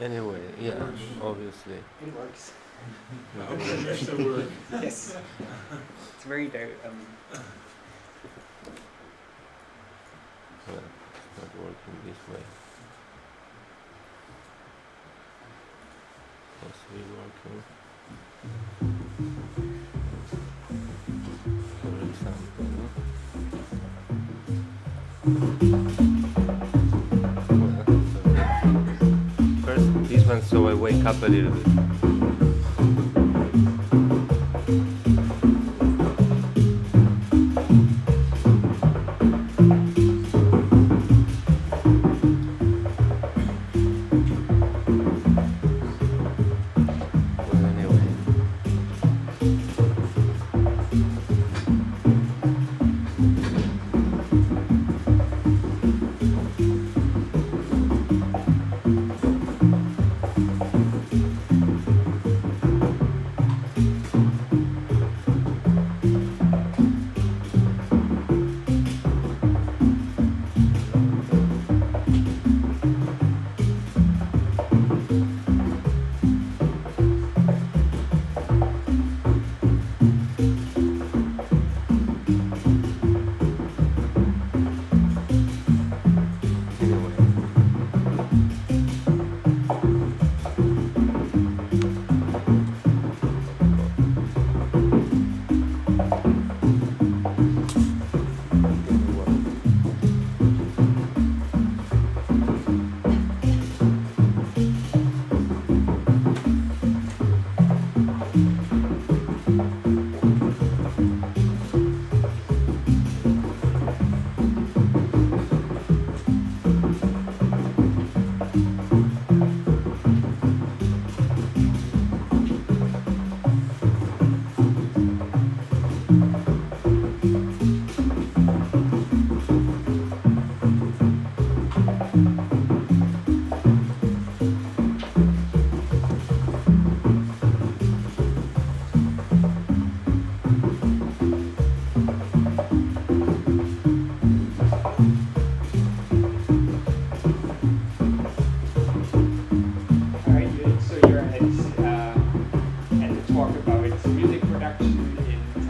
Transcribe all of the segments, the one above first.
Anyway, yeah, obviously. It works. Okay. Yes. It's very Well, it's not working this way. Possibly working. For example, no? Well, first this one, so I wake up a little bit.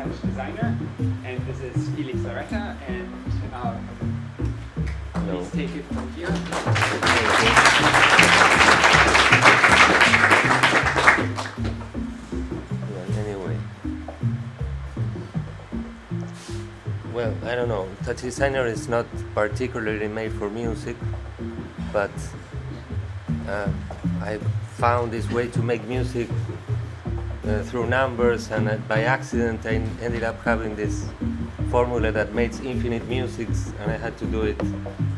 TouchDesigner, and this is Felix Larreta, and please take it from here. Anyway, well, I don't know. TouchDesigner is not particularly made for music, but I found this way to make music through numbers, and by accident I ended up having this formula that makes infinite musics, and I had to do it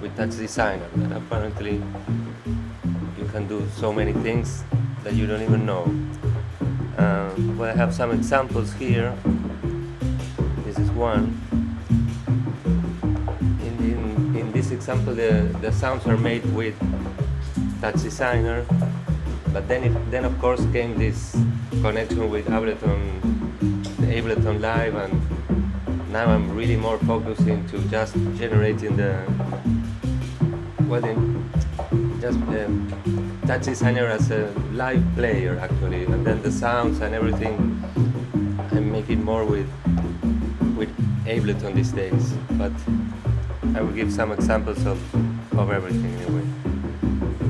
with TouchDesigner. And apparently you can do so many things that you don't even know. Well, I have some examples here. This is one. In this example, the sounds are made with TouchDesigner, but then of course came this connection with Ableton, the Ableton Live, and now I'm really more focused into just generating TouchDesigner as a live player actually, and then the sounds and everything I'm making more with Ableton these days. But I will give some examples of everything anyway.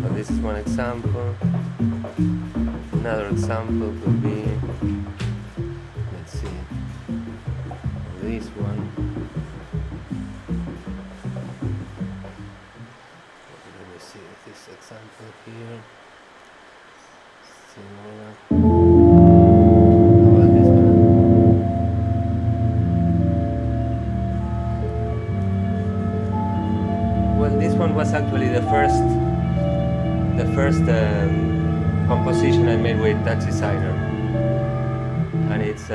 But this is one example. Another example could be, let's see, this one. Let me see this example here. Similar. How about this one? Well, this one was actually the first composition I made with TouchDesigner, and it's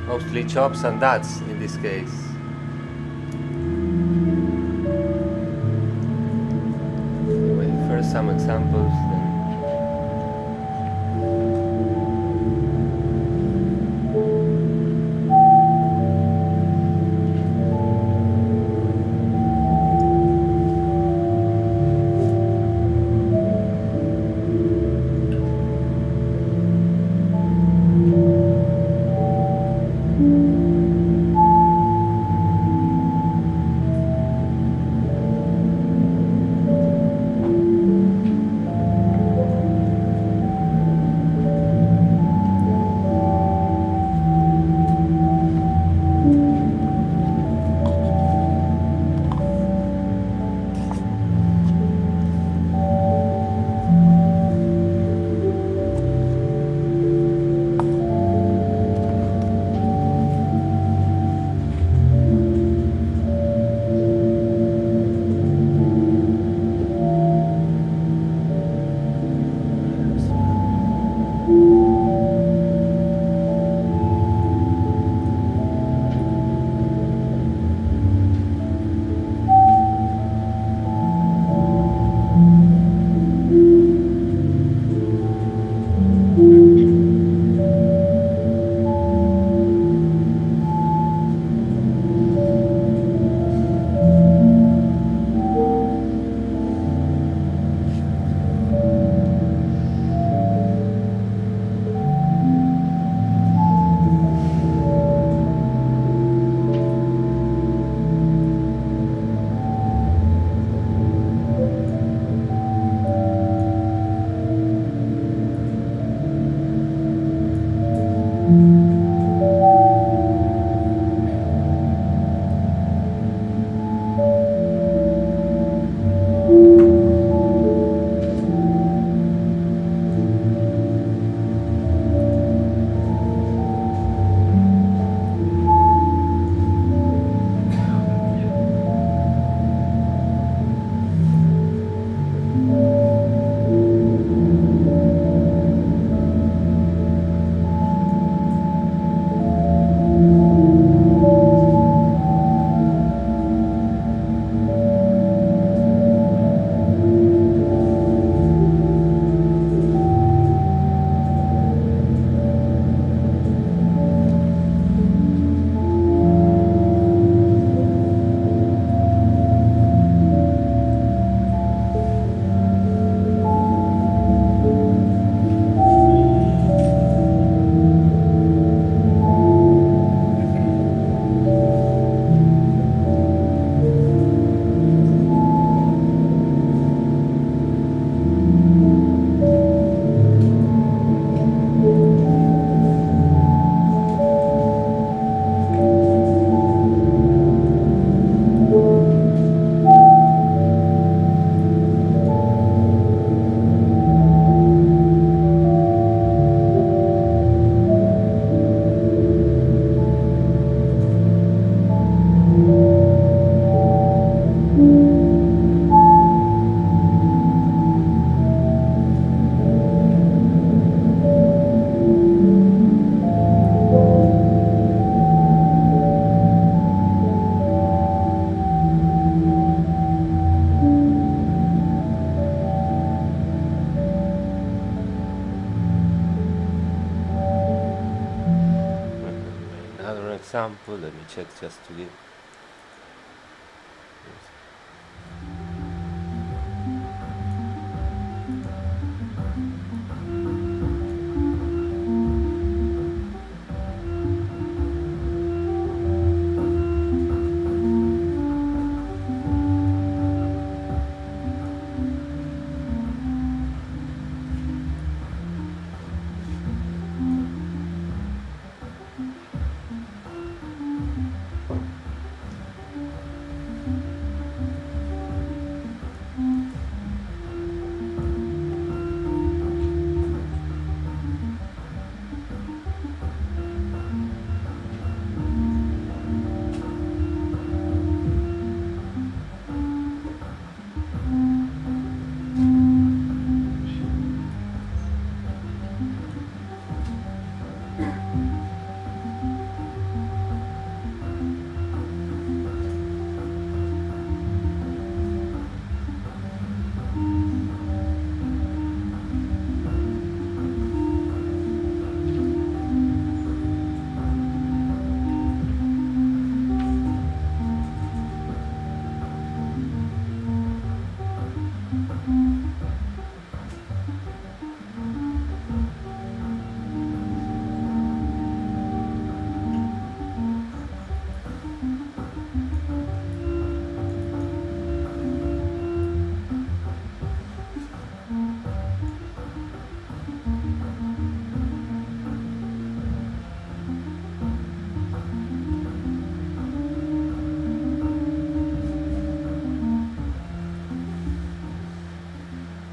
mostly chops and dots in this case. Anyway, first some examples, then Well, let me check just to give.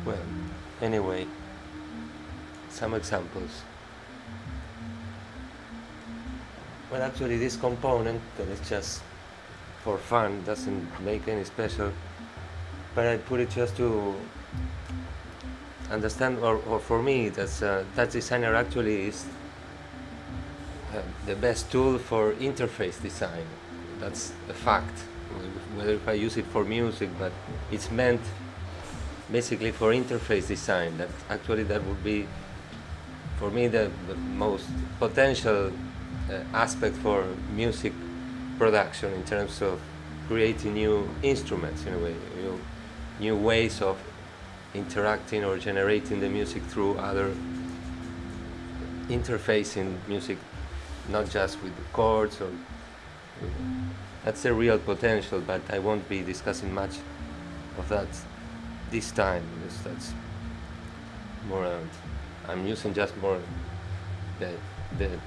Well, anyway, some examples. Well, actually, this component that is just for fun doesn't make any special, but I put it just to understand, or for me, that's TouchDesigner actually is the best tool for interface design. That's a fact. Whether if I use it for music, but it's meant basically for interface design. That actually that would be, for me, the most potential aspect for music production in terms of creating new instruments, in a way, new ways of interacting or generating the music through other interfacing music, not just with the chords or. That's a real potential, but I won't be discussing much of that this time, because that's more. I'm using just more the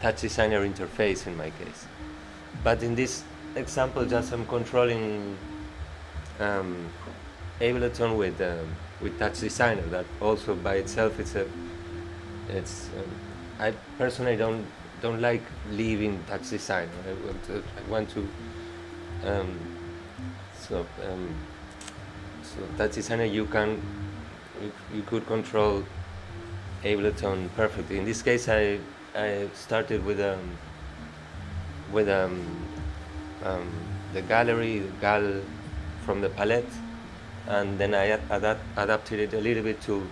TouchDesigner interface in my case. But in this example, just I'm controlling Ableton with TouchDesigner. That also by itself I personally don't like leaving TouchDesigner. I want to so TouchDesigner you could control Ableton perfectly. In this case, I started with the gallery gal from the palette, and then I adapted it a little bit to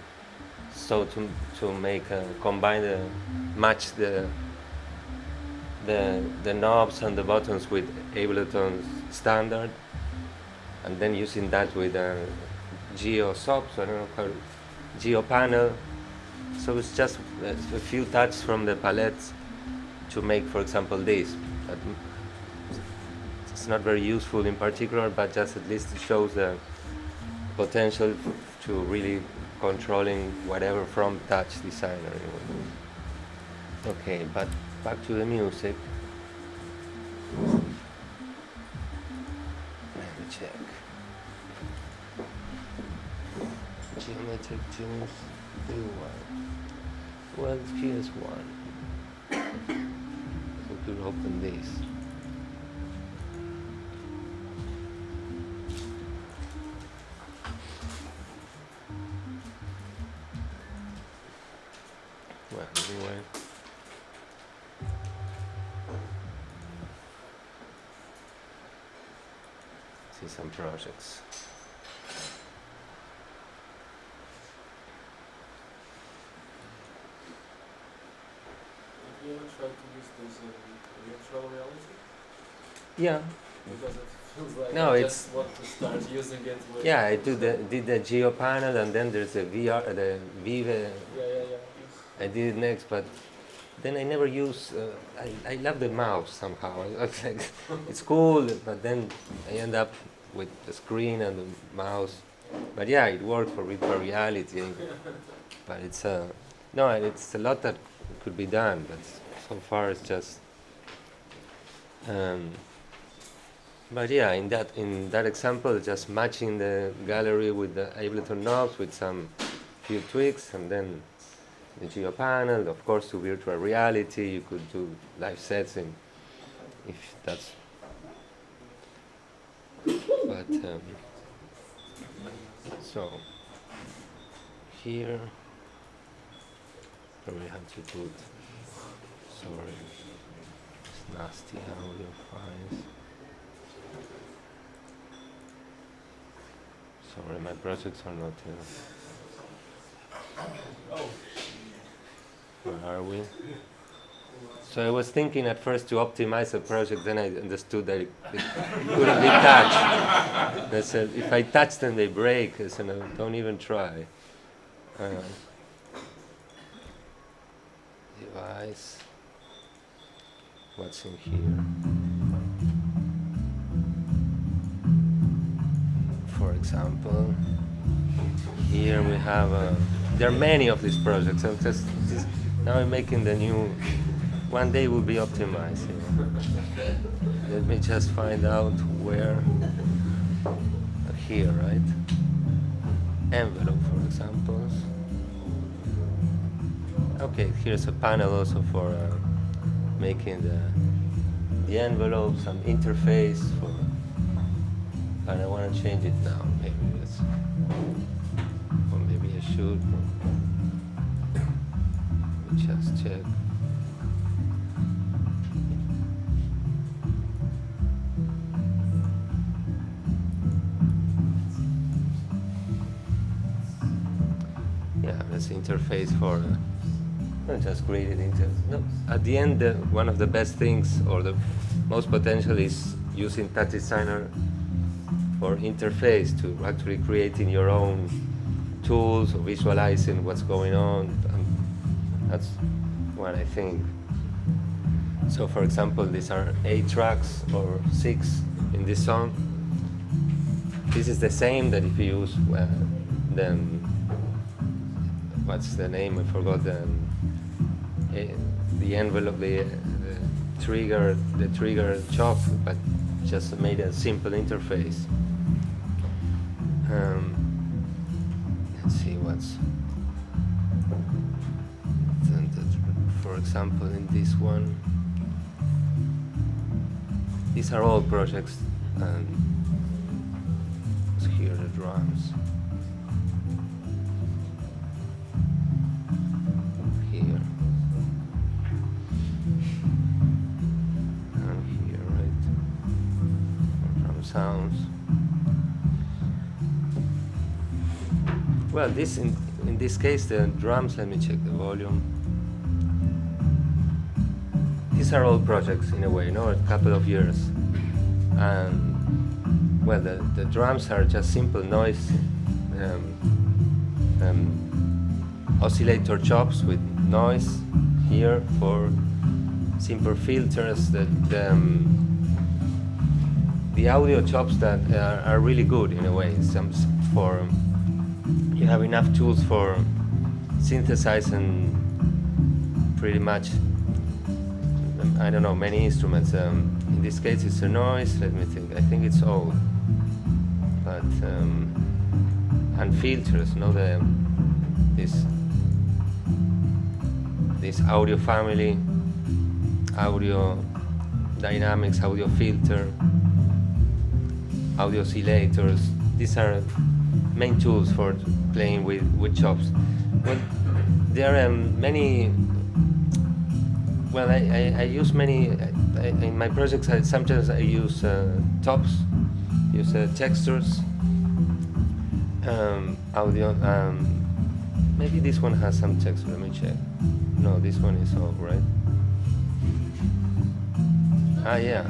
make match the knobs and the buttons with Ableton's standard, and then using that with Geo Sub, so I don't know how Geo panel. So it's just a few touches from the palette to make, for example, this. It's not very useful in particular, but just at least it shows the potential to really controlling whatever from TouchDesigner. Okay, but back to the music. Let me check. Geometric tunes, do one. Well, here's one. We could open this. Well, anyway. See some projects. Have you ever tried to use this in virtual reality? Yeah. Because it feels like No, I it's just want to start using it with... yeah. I did the Geo panel, and then there's a VR, the Vive. Yeah. I did it next, but then I never use. I love the mouse somehow. I was like, it's cool, but then I end up with the screen and the mouse. But yeah, it worked for virtual reality. But it's no, it's a lot that could be done. But so far it's just. But yeah, in that example, just matching the gallery with the Ableton knobs with some few tweaks, and then the Geo panel, of course, to virtual reality. You could do live sets if that's. But so here, probably have to put. Sorry, it's nasty audio files. Sorry, my projects are not. Where are we? So I was thinking at first to optimize a project, then I understood that it couldn't be touched. I said, if I touch them, they break. I said, no, don't even try. Device. What's in here? For example, here we have there are many of these projects. I'm now I'm making the new. One day will be optimized. Let me just find out where. Here, right? Envelope, for example. Okay, here's a panel also for making the envelope, some interface for. And I want to change it now. Maybe let's. Or maybe I should. Let me just check. Yeah, that's the interface for. Just create it into. No, at the end, one of the best things or the most potential is using TouchDesigner for interface to actually creating your own tools or visualizing what's going on. And that's what I think. So for example, these are 8 tracks or 6 in this song. This is the same that if you use what's the name? I forgot the envelope, the trigger chop, but just made a simple interface. Let's see what's. For example, in this one, these are all projects, and here the drums. Here and here, right? Drum sounds. Well, this in this case, the drums. Let me check the volume. These are all projects in a way, a couple of years, and well, the drums are just simple noise, oscillator chops with noise here for simple filters. The audio chops that are really good in a way. You have enough tools for synthesizing pretty much. I don't know, many instruments. In this case, it's a noise. Let me think. I think it's old, but and filters. This audio family, audio dynamics, audio filter, audio oscillators. These are main tools for playing with chops. Well, there are many. Well, I use many in my projects. Sometimes I use tops, use textures, audio. Maybe this one has some texture. Let me check. No, this one is all right. Ah, yeah.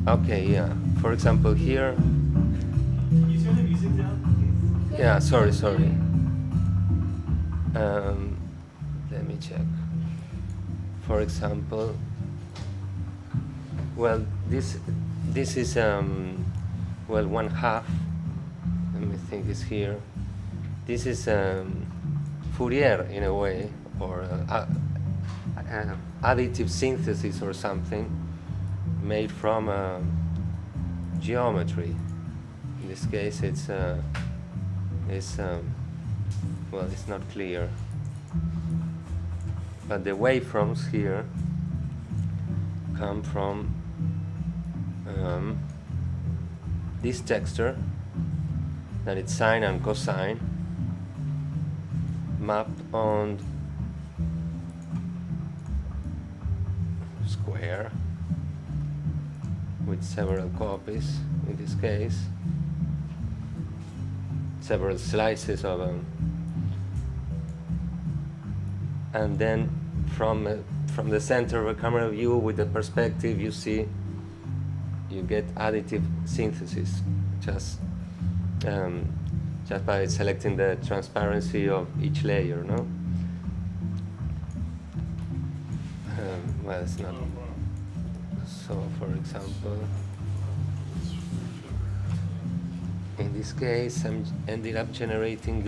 Okay, yeah. For example, here. You turn the music down, please? Yeah, sorry. Let me check. For example, well, this is well, one half. Let me think. Is here. This is Fourier in a way, or additive synthesis or something made from geometry. In this case, it's well, it's not clear, but the waveforms here come from this texture, that it's sine and cosine mapped on square with several copies, in this case several slices of them, and then from the center of a camera view with the perspective, you get additive synthesis just by selecting the transparency of each layer, no? Well, it's not. So, for example, in this case, I'm ended up generating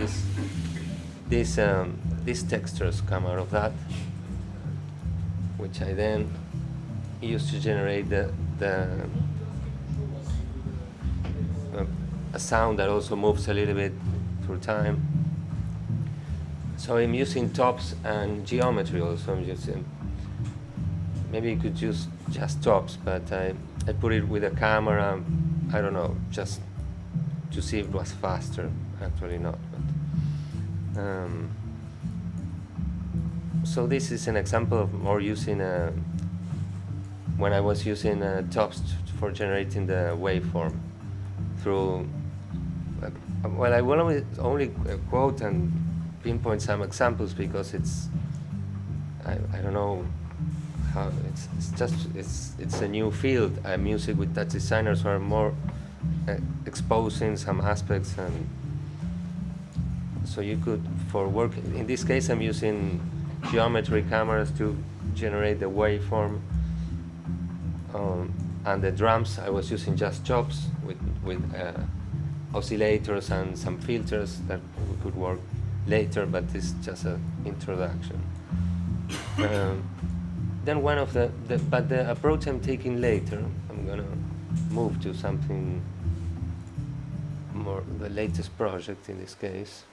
these textures come out of that, which I then use to generate a sound that also moves a little bit through time. So I'm using tops and geometry also. I'm using, maybe you could use just tops, but I put it with a camera, I don't know, just to see if it was faster. Actually not. But, so this is an example of more using when I was using tops for generating the waveform through. Well, I will only quote and pinpoint some examples because it's I don't know how it's a new field. Music with touch designers who are more exposing some aspects, and so you could, for work in this case, I'm using geometry cameras to generate the waveform, and the drums I was using just chops with oscillators and some filters that we could work later, but this is just an introduction. Then one of but the approach I'm taking later, I'm gonna move to something more, the latest project in this case.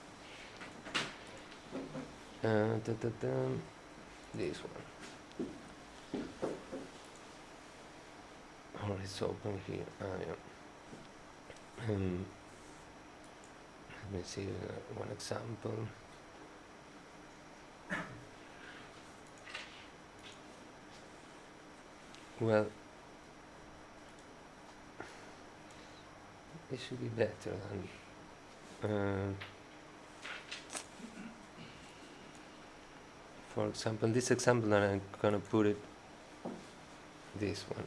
This one. Or it's open here. Yeah. Let me see one example. Well, it should be better than. For example, this example that I'm gonna put it. This one.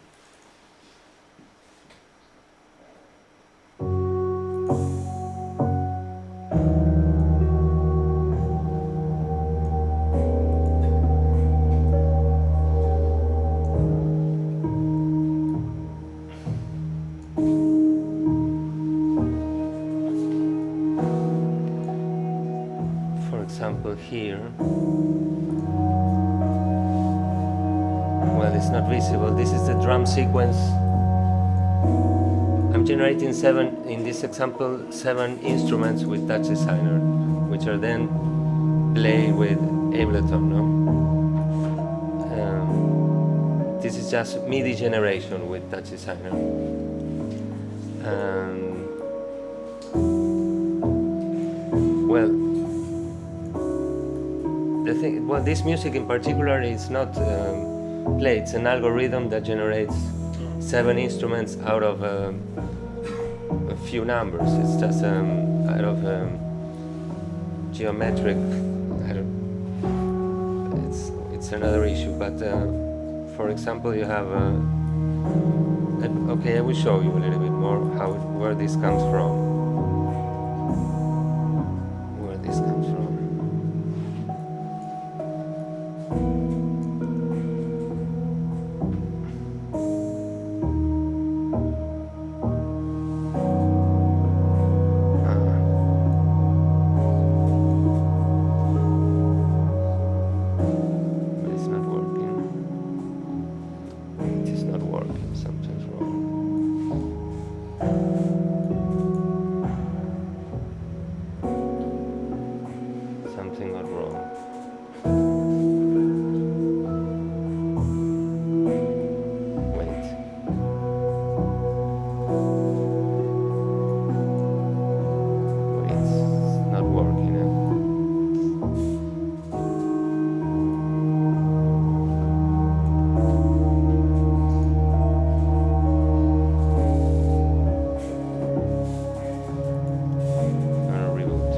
Here, well, it's not visible. This is the drum sequence. I'm generating in this example, 7 instruments with TouchDesigner, which are then played with Ableton. No? This is just MIDI generation with TouchDesigner. Well, well, this music in particular is not played. It's an algorithm that generates 7 instruments out of a few numbers. It's just out of geometric. It's another issue. But for example, you have a Okay, I will show you a little bit more where this comes from. Where this comes from. But it's not working. It is not working. Something's wrong. Something got wrong. Wait. Wait, it's not working now. I'm gonna reboot.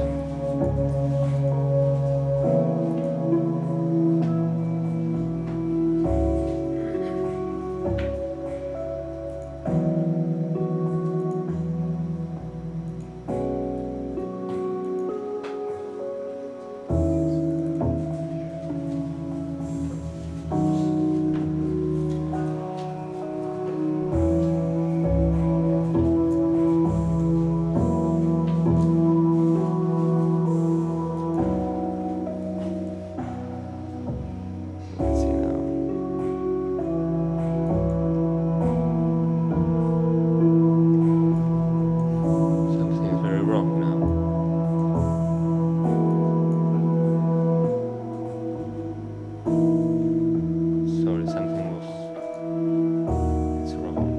Let's see now. Something is very wrong now. Sorry, something was. It's wrong.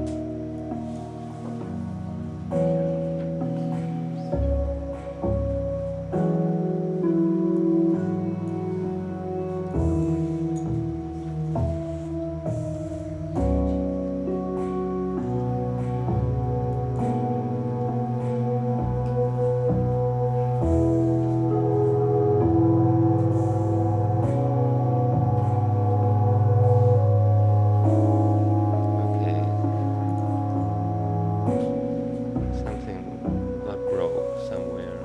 Okay. Something got broke somewhere.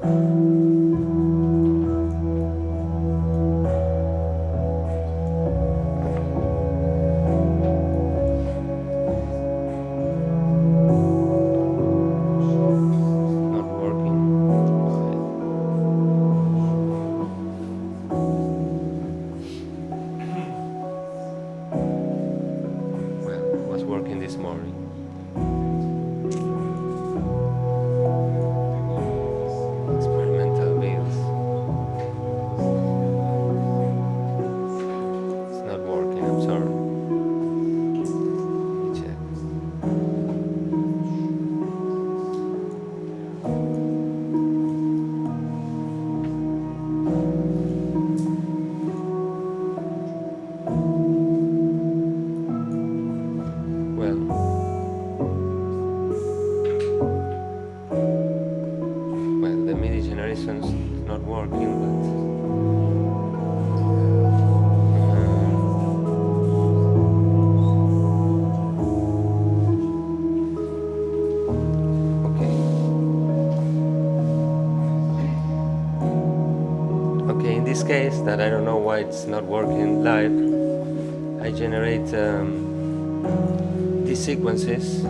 Not working. Why? Well, it was working this morning. Experimental wheels. It's not working, I'm sorry. Let me check. Well, the MIDI generation's not working, but okay. Okay, in this case, that I don't know why it's not working live, I generate these sequences.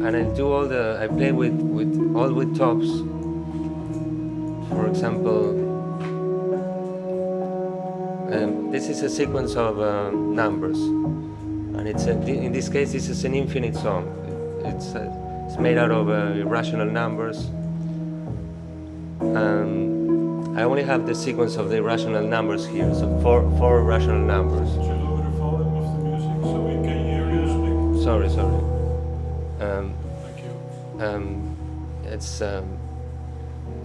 And I do all I play with tops. For example, this is a sequence of numbers, and in this case this is an infinite song. It's made out of irrational numbers. I only have the sequence of the irrational numbers here, so four irrational numbers. Should you lower the volume of the music so we can hear you speak? Sorry. Thank you.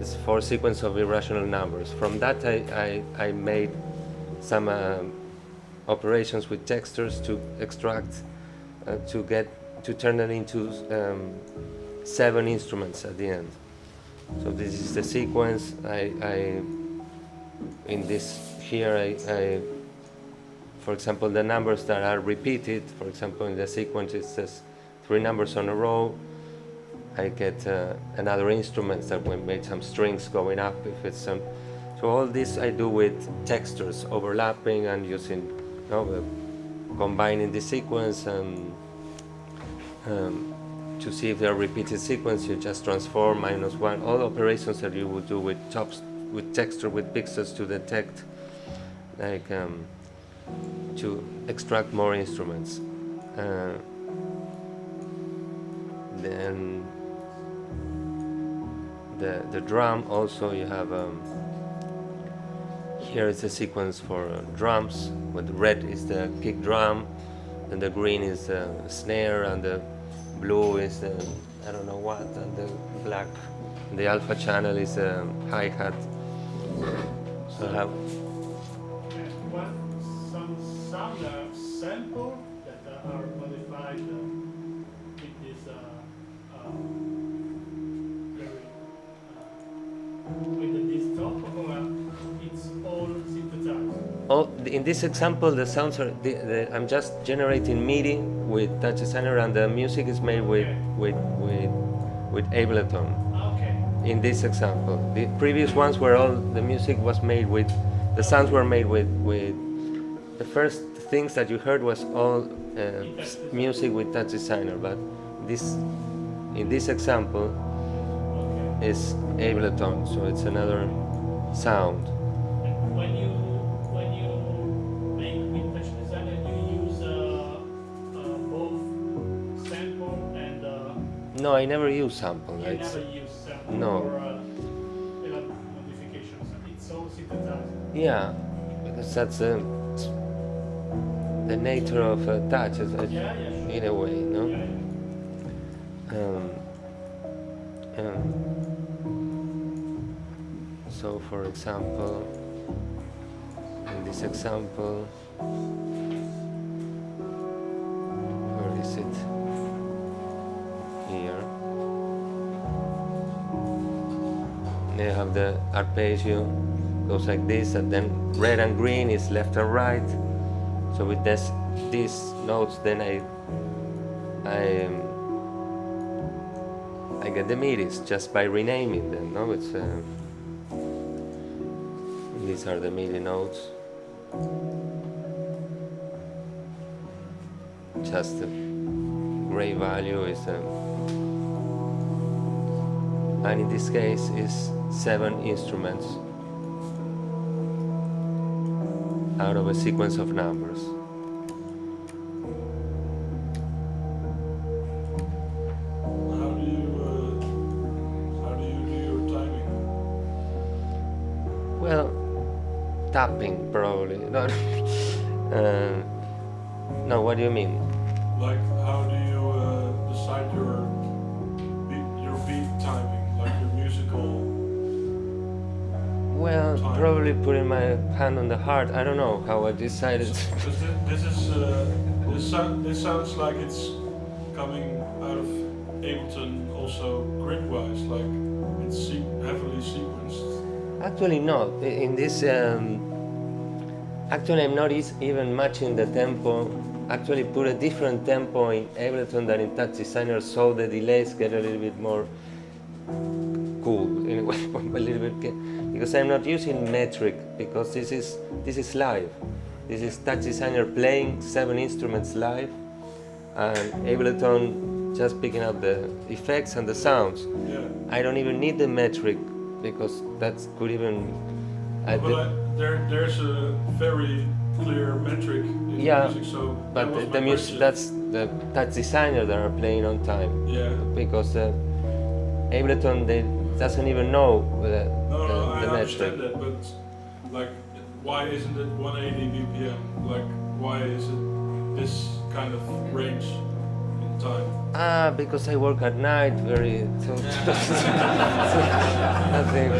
It's four sequence of irrational numbers. From that, I made some operations with textures to extract, to turn it into 7 instruments at the end. So this is the sequence. I in this here, for example, the numbers that are repeated, for example, in the sequence it says 3 numbers on a row. I get another instrument that we made some strings going up if it's some. So all this I do with textures, overlapping and using, combining the sequence and to see if they're repeated sequence. You just transform -1. All operations that you would do with texture, with pixels to detect, like to extract more instruments. Then the drum also, you have here is a sequence for drums, where the red is the kick drum, and the green is the snare, and the blue is the I don't know what, and the black, the alpha channel is a hi-hat. So I have some sound sample that are modified with this with this top, or it's all synthesized? in this example, the sounds are. I'm just generating MIDI with TouchDesigner, and the music is made with Ableton. Okay. In this example, the previous ones were all the music was made with, the sounds were made with the first things that you heard was all music with TouchDesigner, but in this example is Ableton, so it's another sound. When you make with TouchDesigner, you use both sample and. No, I never use sample. You never use sample No. for modifications. It's all synthesized. Yeah, because that's the nature of touch, Sure. in a way, no? Yeah. So, for example, in this example, where is it? Here. They have the arpeggio, goes like this, and then red and green is left and right. So with these notes, then I get the MIDIs just by renaming them. No, it's these are the MIDI notes. Just the gray value is, and in this case is 7 instruments out of a sequence of numbers. How do you do your timing? Well, tapping probably. No, no. What do you mean? Like, how do you decide your beat timing, like your musical? Well, Time. probably putting my hand on the heart. I don't know how I decided. This sounds like it's coming out of Ableton, also grid-wise, like it's heavily sequenced. Actually, no. In this, actually, I'm not even matching the tempo. Actually, put a different tempo in Ableton than in TouchDesigner, so the delays get a little bit more cool in a way, a little bit, because I'm not using metric, because this is live. This is TouchDesigner playing 7 instruments live, and Ableton just picking up the effects and the sounds. Yeah. I don't even need the metric, because that could even. There's a very clear metric in Yeah, music, so but that was the my music, question. that's the TouchDesigner that are playing on time. Yeah. Because Ableton, they doesn't even know the I metric. understand that, but like, why isn't it 180 BPM? Like, why is it this kind of range in time? Because I work at night very so nothing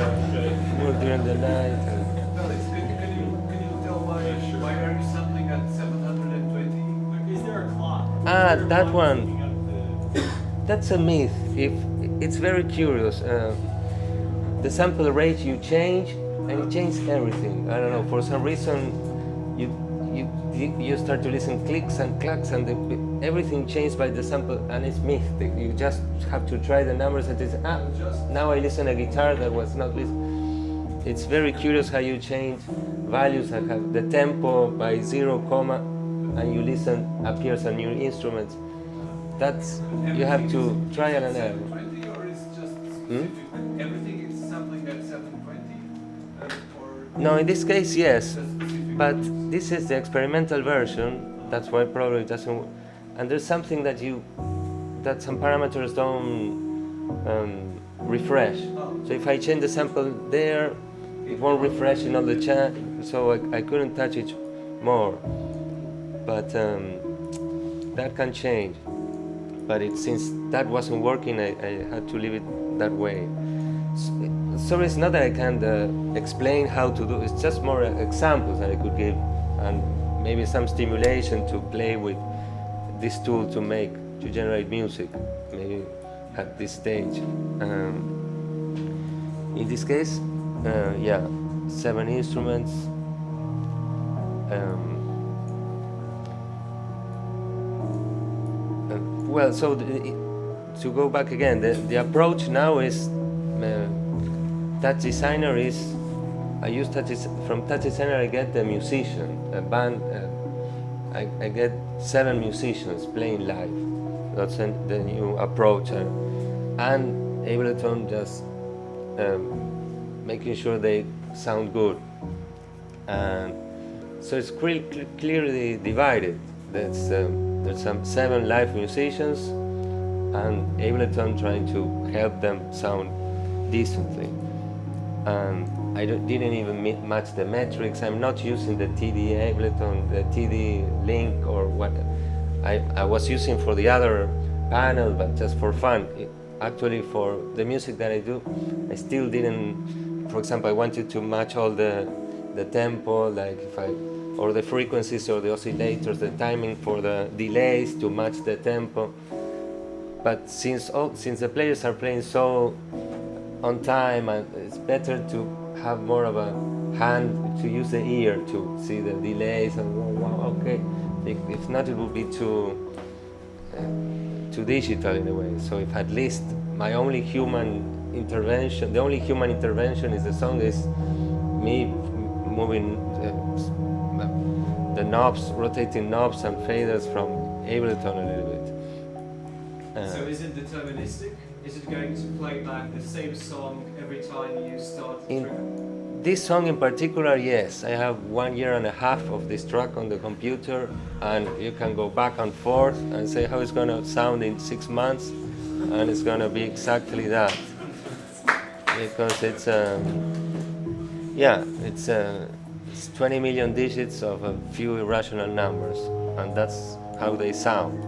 work during the night. Felix, can you tell why are you sampling at 720? Is there a clock? That one. Speaking of That's a myth. If it's very curious. The sample rate you change and it changed everything. I don't know, for some reason, you start to listen clicks and clacks, and everything changed by the sample, and it's mystic. You just have to try the numbers, and it's, now I listen a guitar that was not listening. It's very curious how you change values. I have the tempo by 0, and you listen, appears a new instrument. That's, you have to trial and error. 720, or is just specific? Everything is sampling at 720? Or No, in this case, yes. just specific? But this is the experimental version. That's why probably it doesn't. And there's something that some parameters don't refresh. So if I change the sample there, it won't refresh in all the chat. So I couldn't touch it more. But that can change. But since that wasn't working, I had to leave it that way. So it's not that I can't explain how to do. It's just more examples that I could give, and maybe some stimulation to play with this tool to generate music. Maybe at this stage. In this case, 7 instruments. Well, so to go back again, the approach now is TouchDesigner is. I use from TouchDesigner. I get the musician, a band. I get 7 musicians playing live. That's the new approach, and Ableton just making sure they sound good. And so it's clearly divided. There's some 7 live musicians, and Ableton trying to help them sound decently. I didn't even match the metrics. I'm not using the TD Ableton, the TD link or what I was using for the other panel, but just for fun. Actually, for the music that I do, I still didn't. For example, I wanted to match all the tempo, like or the frequencies or the oscillators, the timing for the delays to match the tempo. But since the players are playing so on time, and it's better to have more of a hand, to use the ear to see the delays and wow, okay. If not, it would be too digital in a way. So if at least my only human intervention, the only human intervention is the song, is me moving the knobs, rotating knobs and faders from Ableton a little bit. So is it deterministic? Is it going to play back the same song every time you start the trigger? This song in particular, yes. I have 1.5 years of this track on the computer, and you can go back and forth and say how it's going to sound in 6 months, and it's going to be exactly that. Because it's 20 million digits of a few irrational numbers, and that's how they sound.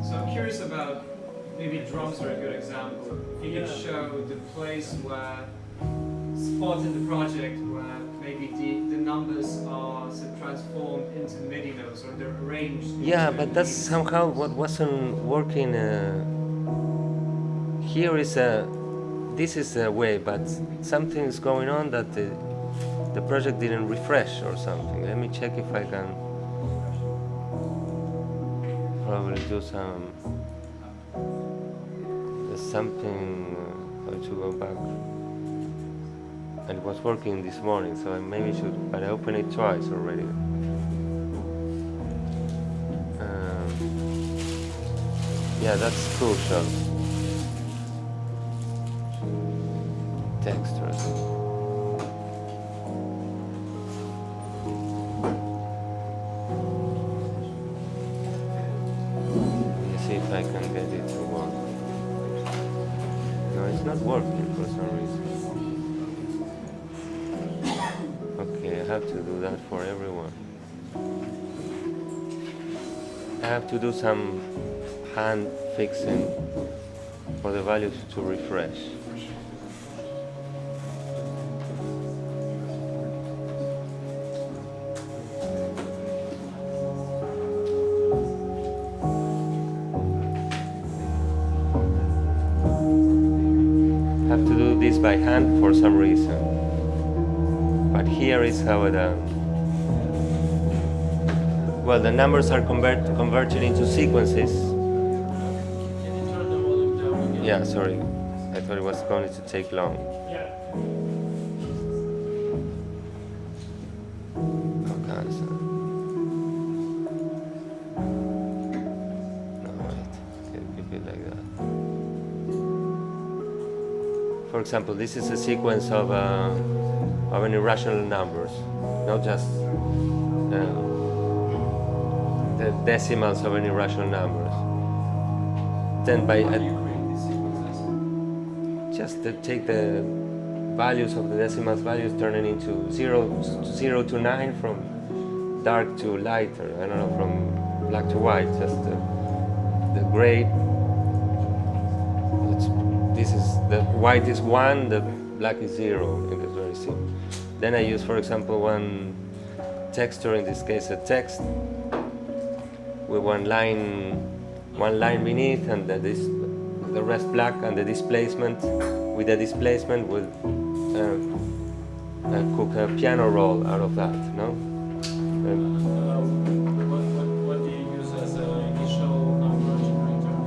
So I'm curious about, maybe drums are a good example. Can you show the place where, spots in the project where maybe the numbers are sort of transformed into MIDI notes, or they're arranged? Yeah, but that's somehow what wasn't working. Here is this is a way, but something's going on that the project didn't refresh or something. Let me check if I can probably do some. There's something to go back. And it was working this morning, so I maybe should, but I opened it twice already. Yeah, that's crucial. Textures. Let me see if I can get it to work. No, it's not working for some reason. Okay, I have to do that for everyone. I have to do some hand fixing for the values to refresh. by hand for some reason. But here is how it. Well, the numbers are converted into sequences. Can you turn the volume down again? Yeah, sorry. I thought it was going to take long. Yeah. Okay, so. No, wait. Can keep it like that. For example, this is a sequence of an irrational numbers, not just the decimals of an irrational numbers. Then by How do you create these sequences? just to take the values of the decimals values, turn it into 0 to 9, from dark to lighter. I don't know, from black to white. Just the gray. This is the white is 1, the black is 0. It is very simple. Then I use, for example, one texture. In this case, a text with one line beneath, and the rest black, and the displacement. With the displacement, will cook a piano roll out of that. No. What do you use as an initial number generator?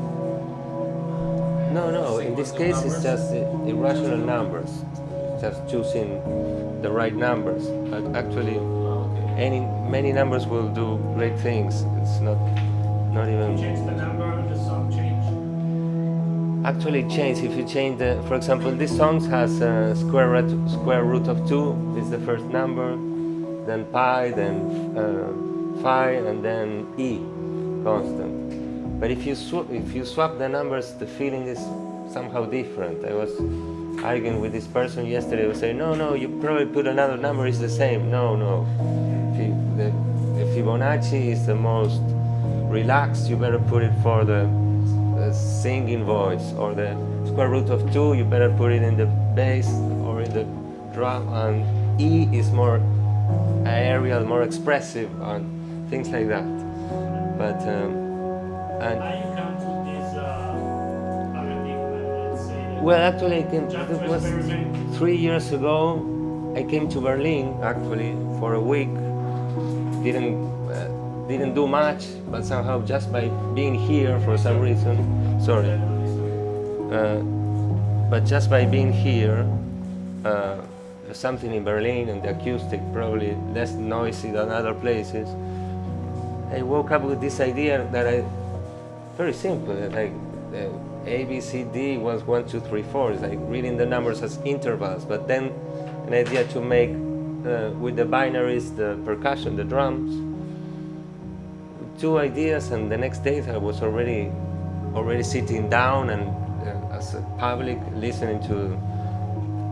No. In this case, it's just irrational numbers. Just choosing the right numbers. But actually, many numbers will do great things. It's not even. Change the number, the song change. Actually, change. If you change for example, this song has a square root of 2. This is the first number, then pi, then phi, and then e, constant. But if you swap the numbers, the feeling is somehow different. I was arguing with this person yesterday. I was saying, no, you probably put another number, it's the same. No. The Fibonacci is the most relaxed. You better put it for the singing voice, or the square root of 2. You better put it in the bass or in the drum. And E is more aerial, more expressive, and things like that. But and How you come to this paradigm, let's say? That well, actually, it just was experiment. 3 years ago. I came to Berlin actually for a week. Didn't do much, but somehow just by being here for some reason. Sorry. But just by being here, there's something in Berlin, and the acoustic probably less noisy than other places. I woke up with this idea that very simple, like A, B, C, D was 1, 2, 3, 4. It's like reading the numbers as intervals, but then an idea to make with the binaries, the percussion, the drums. 2 ideas, and the next day I was already sitting down and as a public listening to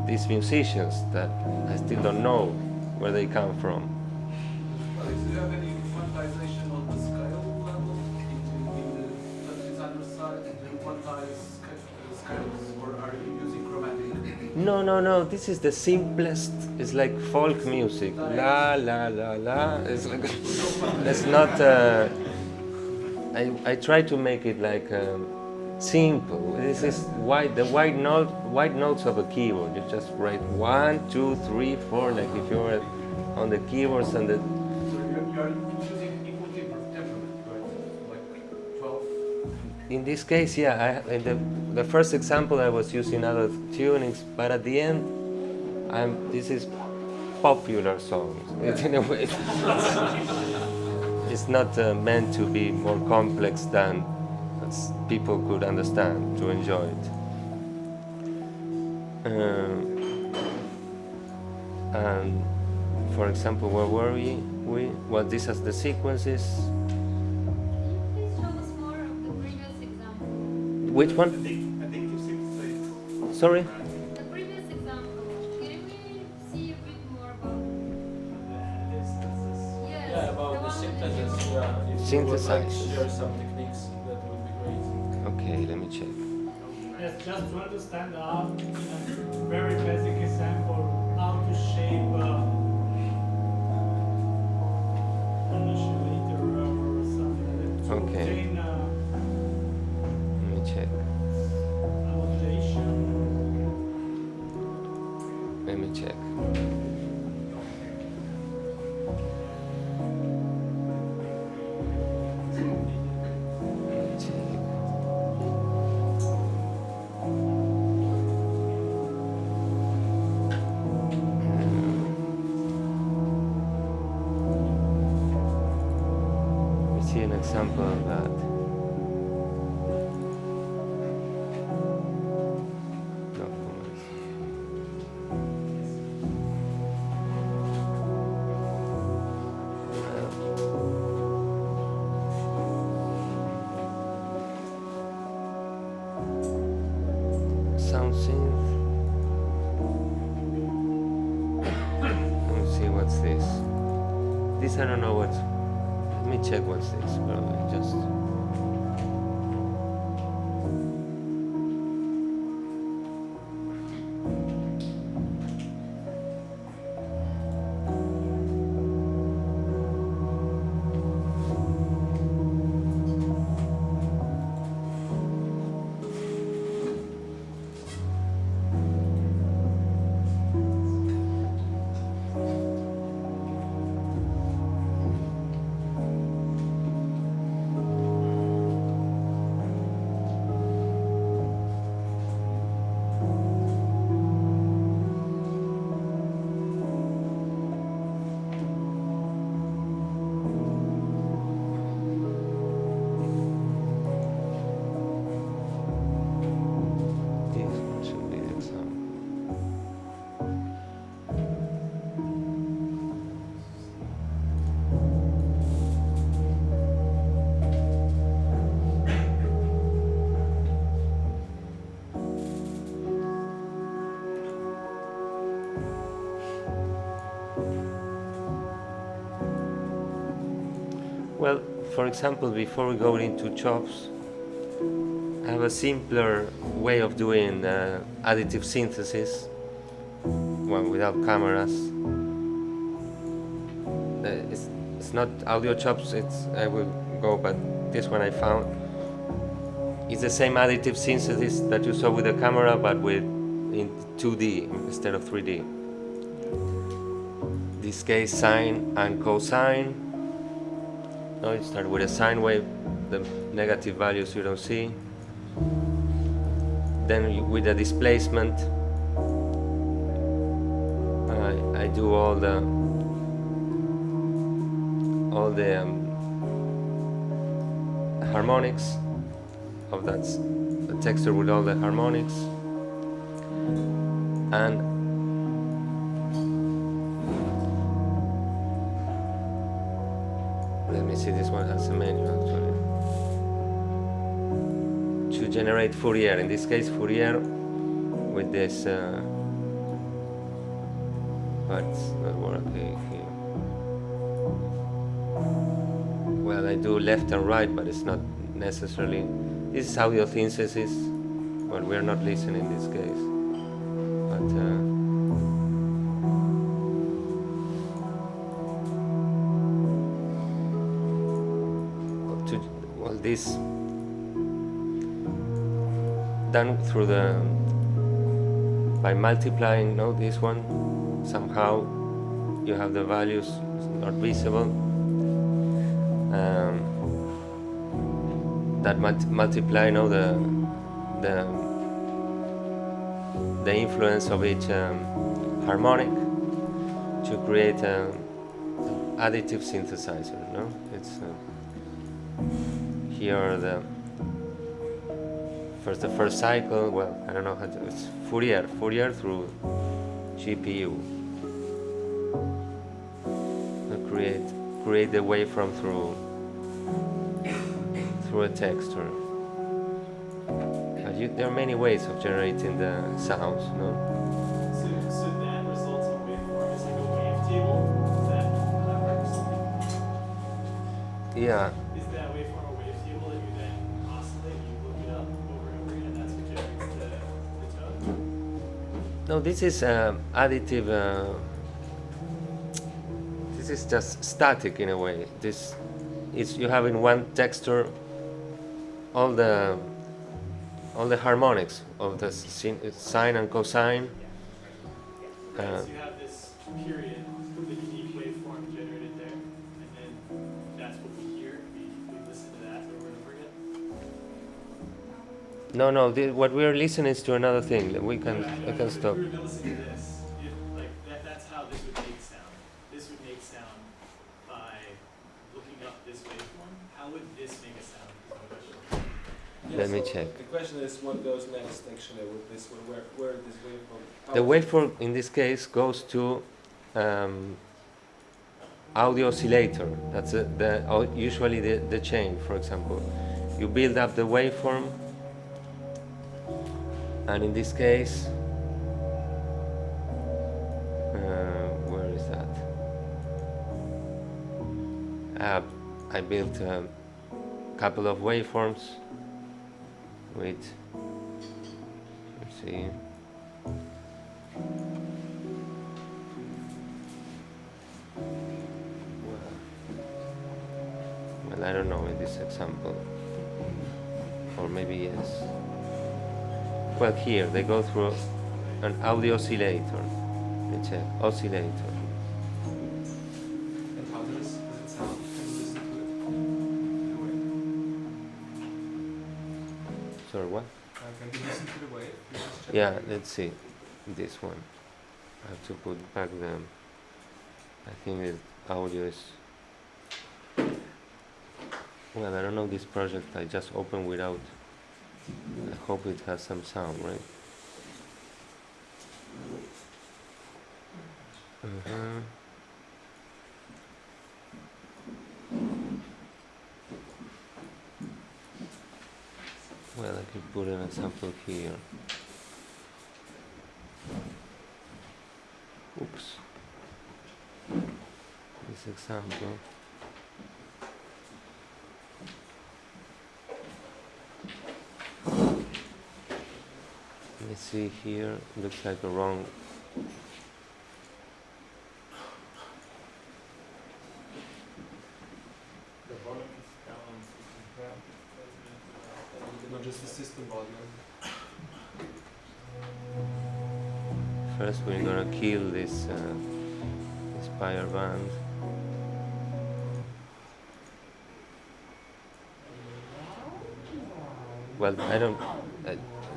these musicians that I still don't know where they come from. Do you have any quantization on the scale level in the designer side? Do you quantize scales, or are you using chromatic? No. This is the simplest. It's like folk music. La la la la. It's like it's not. I try to make it like simple. This is the white notes of a keyboard. You just write 1, 2, 3, 4, like if you were on the keyboards and the. So you're using equal temperament, right? Like 12. In this case, yeah. In the first example, I was using other tunings, but at the end, this is popular songs. In a way, it's not meant to be more complex than people could understand to enjoy it. And for example, where were we? Well, this has the sequences. Can you please show us more of the previous example? Which one? I think you seem to say. Sorry? The previous example. Can we see a bit more about it? Yes. Yeah, about the synthesis. Yeah, if you would like to Synthesize. share some techniques, that would be great. Okay, let me check. Yes, just to understand how, in a very basic example, how to shape an oscillator or something like that to Okay. obtain Let me check. a modulation. see an example of that. Documents. Sound synth. Let me see what's this. This I don't know what's. Let me check what's this. Probably just. This one should be the example. Well, for example, before we go into chops, I have a simpler way of doing additive synthesis, well, without cameras. It's not audio chops. I will go, but this one I found. It's the same additive synthesis that you saw with the camera, but with in 2D instead of 3D. This case, sine and cosine. Now it starts with a sine wave, the negative values you don't see. Then with the displacement, I do all the harmonics of that the texture with all the harmonics, and let me see, this one has a menu actually. To generate Fourier, in this case Fourier with this, but it's not working here. Well, I do left and right, but it's not necessarily. This is audio synthesis. Well, we're not listening in this case, but this done through by multiplying, this one, somehow you have the values not visible, that multiply the influence of each harmonic to create an additive synthesizer. It's here are the first cycle. Well, I don't know how to. It's Fourier through GPU. Create the waveform through a texture. But there are many ways of generating the sounds, no? So that results in waveform is like a wavetable. That works. Yeah. Is that waveform a wavetable that you then oscillate? You look it up over and over again, and that's what generates the tone? No, this is additive. This is just static in a way. This is you have in one texture all the harmonics of the sine and cosine. So you have this period, the unique waveform generated there, and then that's what we hear. We listen to that over and over again. No. What we are listening is to another thing. I can stop. If we were to listen to this, that's how this would make sound. This would make sound by looking up this waveform. how would this make a sound? Is my question. Yeah, Let me so check. The question is what goes next actually with this one, where this waveform. The waveform in this case goes to audio oscillator. That's usually the chain, for example. You build up the waveform, and in this case, where is that? I built a couple of waveforms with, let's see. Well, I don't know in this example, or maybe yes. Well, here they go through an audio oscillator. Let's check oscillator. And how does it sound? Can you listen to it? Sorry, what? Can you listen to the wave? You just check Yeah, it. let's see. This one. I have to put back the. I think the audio is. Well, I don't know this project. I just opened without. I hope it has some sound, right? Well, I could put an example here. Oops. This example. Let's see here. Looks like a wrong. The volume is down on 16 Not just the system volume. First, we're gonna kill this Spire band. Well, I don't.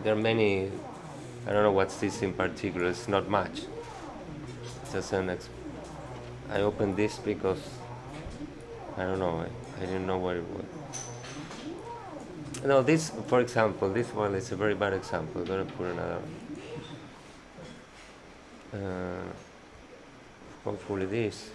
There are many. I don't know what's this in particular. It's not much. It's just I opened this because I don't know. I didn't know what it was. No, this, for example, this one is a very bad example. I'm gonna put another. Hopefully this.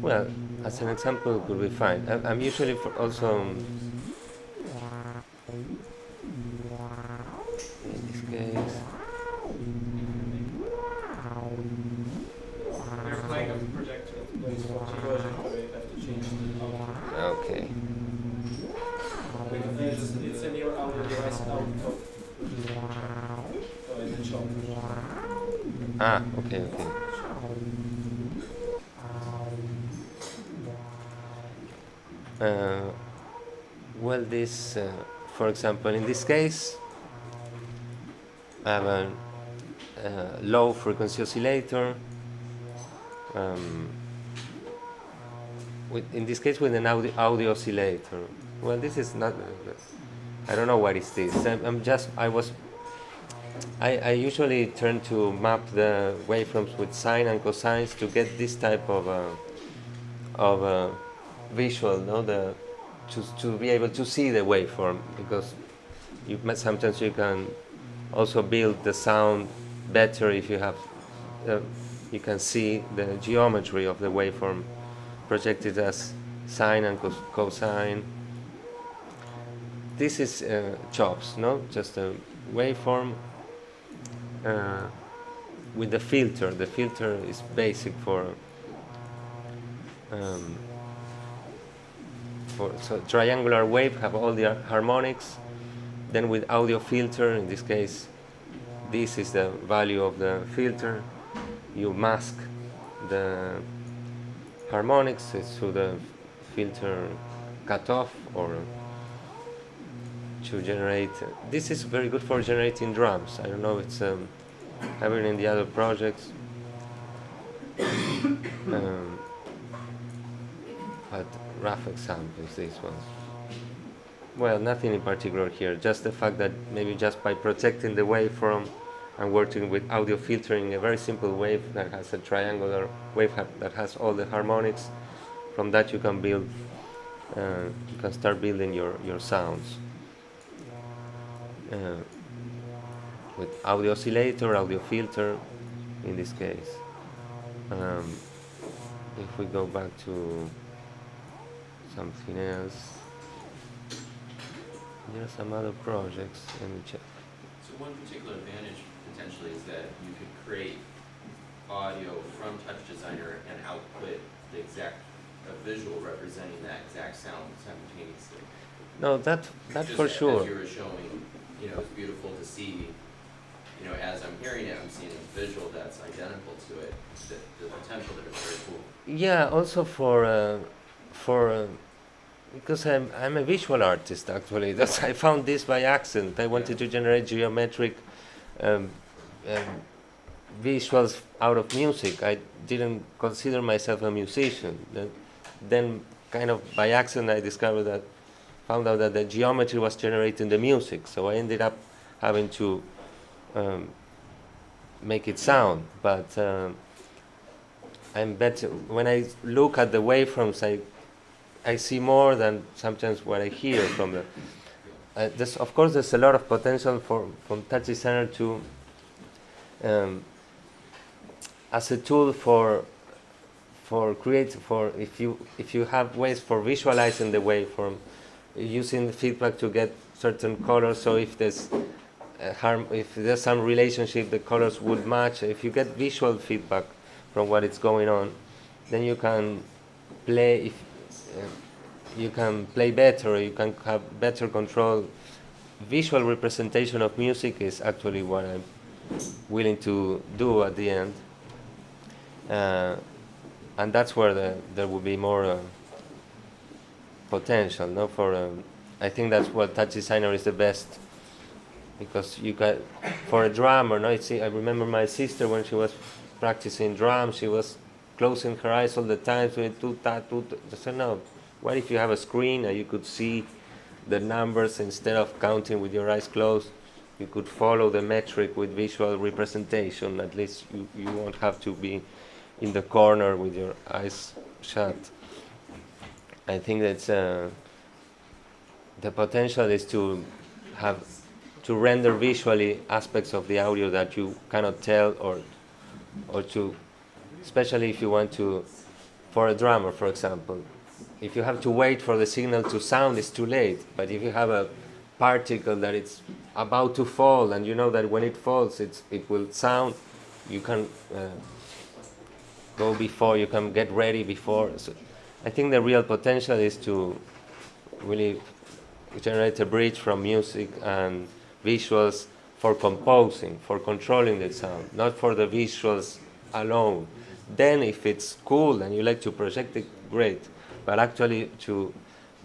Well, as an example, it could be fine. I'm usually also. In this case. You're playing off the projector. It plays from the projector. You have to change the output. Okay. It's in your audio device output. So in the shop. Ah, okay. Well, this, for example, in this case, I have a low frequency oscillator. In this case, with an audio oscillator. Well, this is not. I don't know what is this. I usually turn to map the waveforms with sine and cosines to get this type of visual, no? To be able to see the waveform, because sometimes you can also build the sound better if you have you can see the geometry of the waveform projected as sine and cosine. This is chops, no? Just a waveform with the filter. The filter is basic for so triangular wave have all the harmonics. Then with audio filter, in this case, this is the value of the filter. You mask the harmonics through the filter cutoff, or to generate. This is very good for generating drums. I don't know if it's happening in the other projects. But rough examples, these ones. Well, nothing in particular here. Just the fact that maybe just by protecting the waveform and working with audio filtering, a very simple wave that has a triangular wave that has all the harmonics. From that you can build, you can start building your sounds with audio oscillator, audio filter, in this case. If we go back to something else, there are some other projects. Let me check. So one particular advantage potentially is that you could create audio from TouchDesigner and output the exact visual representing that exact sound simultaneously. No, that Just for sure. As you were showing, it's beautiful to see. As I'm hearing it, I'm seeing a visual that's identical to it. The potential there is very cool. Yeah, also for because I'm a visual artist actually. I found this by accident. I wanted to generate geometric visuals out of music. I didn't consider myself a musician. Then kind of by accident I found out that the geometry was generating the music. So I ended up having to make it sound. But I'm better when I look at the waveforms. I see more than sometimes what I hear from the. Of course, there's a lot of potential from TouchDesigner to as a tool for if you have ways for visualizing the waveform, using the feedback to get certain colors. So if there's if there's some relationship, the colors would match. If you get visual feedback from what is going on, then you can play. You can play better. You can have better control. Visual representation of music is actually what I'm willing to do at the end, and that's where there will be more potential. No, I think that's what TouchDesigner is the best, because you got for a drummer. No, I remember my sister when she was practicing drums, she was closing her eyes all the time. So I said, no. What if you have a screen and you could see the numbers instead of counting with your eyes closed? You could follow the metric with visual representation. At least you won't have to be in the corner with your eyes shut. I think that's the potential is to render visually aspects of the audio that you cannot tell, or to, especially if you want to, for a drummer, for example. If you have to wait for the signal to sound, it's too late. But if you have a particle that it's about to fall, and you know that when it falls, it will sound, you can go before, you can get ready before. So I think the real potential is to really generate a bridge from music and visuals for composing, for controlling the sound, not for the visuals alone. Then if it's cool and you like to project it, great. But actually to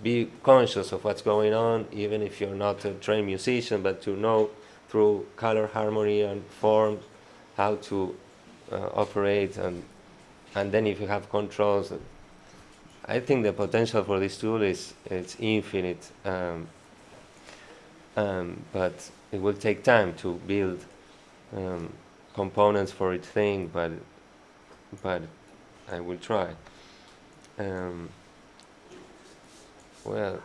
be conscious of what's going on, even if you're not a trained musician, but to know through color harmony and form how to operate, and then if you have controls, I think the potential for this tool is infinite, but it will take time to build components for each thing, but I will try. Well,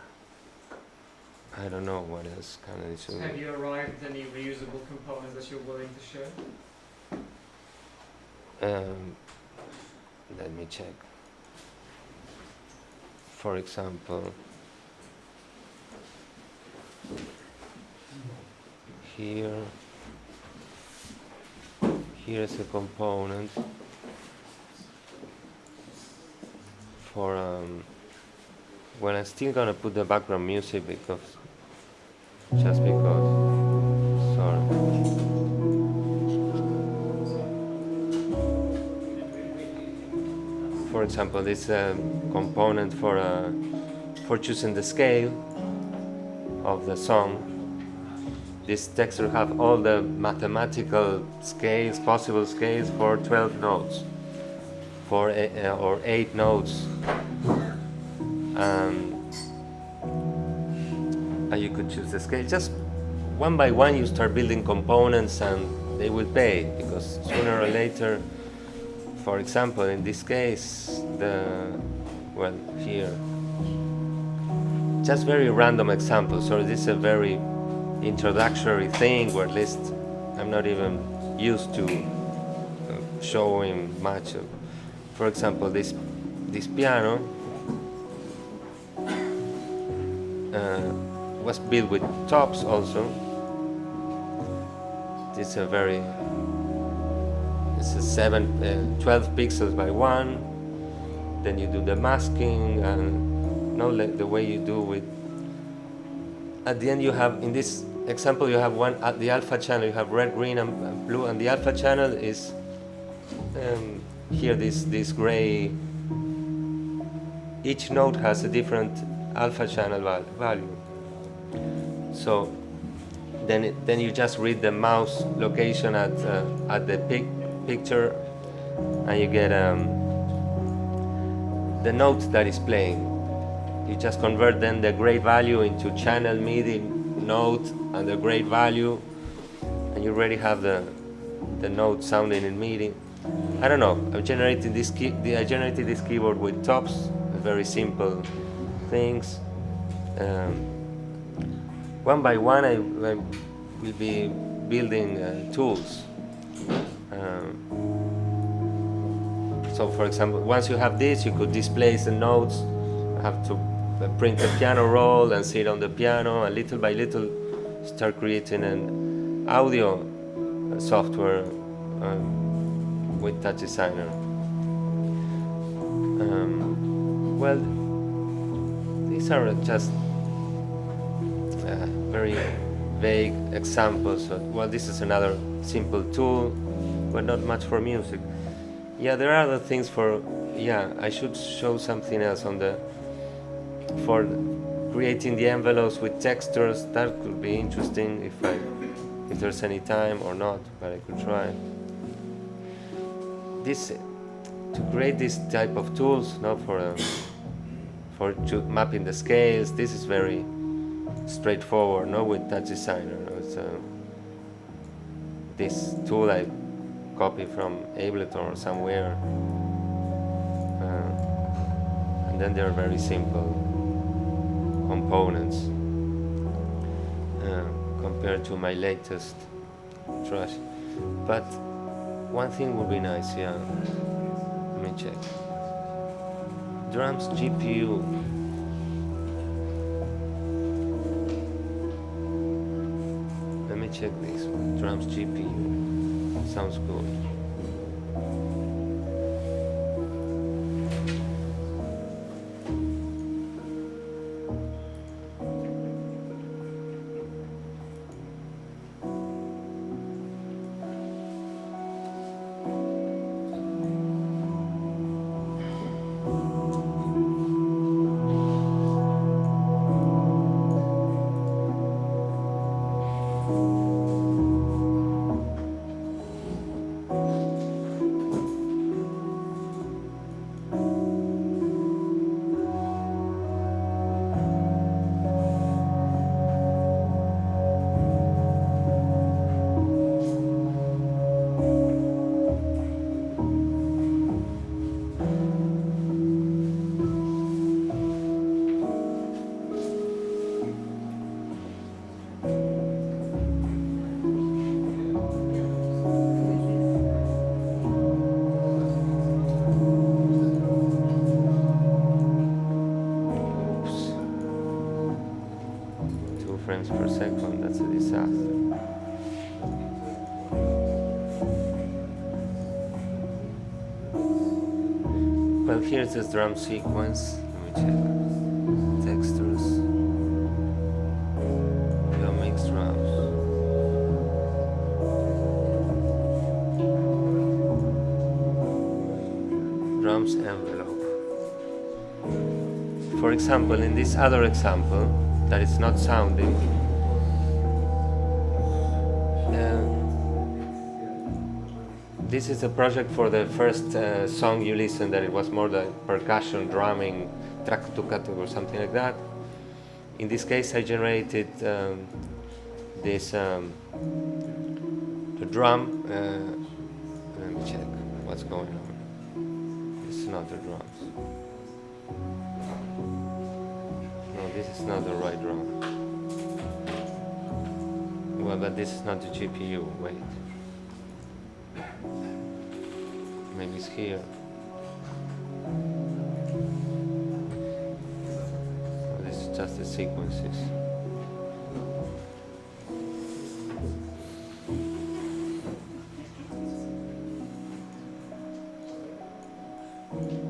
I don't know what else can I do. Have you arrived at any reusable components that you're willing to share? Let me check. For example, here's a component for well, I'm still gonna put the background music just because. Sorry. For example, this component for choosing the scale of the song. This texture have all the mathematical scales, possible scales for 12 notes, or 8 notes. and you could choose the scale. Just one by one, you start building components, and they will pay, because sooner or later, for example, in this case, here, just very random examples. So this is a very introductory thing, where at least I'm not even used to showing much of. For example, this piano was built with tops also. This is it's a 12 pixels by 1. Then you do the masking, and the way you do with. At the end, you have, in this example, you have the alpha channel. You have red, green, and blue, and the alpha channel is here. This gray. Each note has a different alpha channel value. So then you just read the mouse location at the picture, and you get the note that is playing. You just convert then the gray value into channel MIDI note and the gray value, and you already have the note sounding in MIDI. I don't know. I generated this keyboard with tops, very simple things. One by one, I will be building tools. So, for example, once you have this, you could displace the notes. You have to print a piano roll and sit on the piano, and little by little start creating an audio software with TouchDesigner. Well, these are just very vague examples. Well, this is another simple tool, but not much for music. Yeah, there are other things for. Yeah, I should show something else for creating the envelopes with textures. That could be interesting if there's any time or not, but I could try. To create this type of tools, for mapping the scales. This is very straightforward, with TouchDesigner. It's this tool I copied from Ableton or somewhere, and then they're very simple components compared to my latest trash. But one thing would be nice, yeah. Let me check. Drums GPU. Let me check this one. Drums GPU. Sounds good. Frames per second, that's a disaster. Well, here's this drum sequence. Let me check. Textures. Your mixed drums. Drums envelope. For example, in this other example, that is not sounding. This is a project for the first song you listened, that it was more the percussion, drumming, track to cut or something like that. in this case, I generated this the drum. Let me check what's going on. This is not the drums. No, this is not the right drum. Well, but this is not the GPU. Wait. Maybe it's here. Oh, this is just the sequences.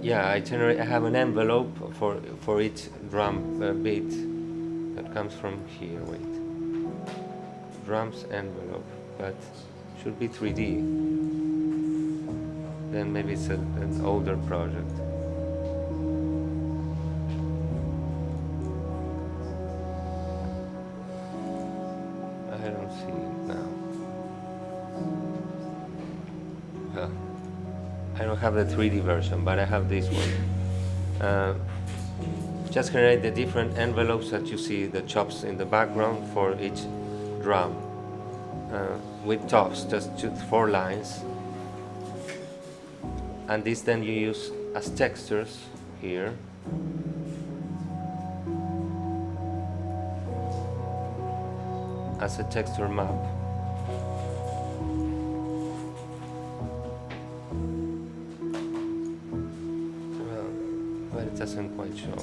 Yeah, I have an envelope for each drum beat that comes from here. Wait. Drums envelope, but should be 3D. Then maybe it's an older project. I don't see it now. Well, I don't have the 3D version, but I have this one. Just generate the different envelopes that you see, the chops in the background for each drum with tops, just 4 lines, and this then you use as textures here. As a texture map. Well, it doesn't quite show.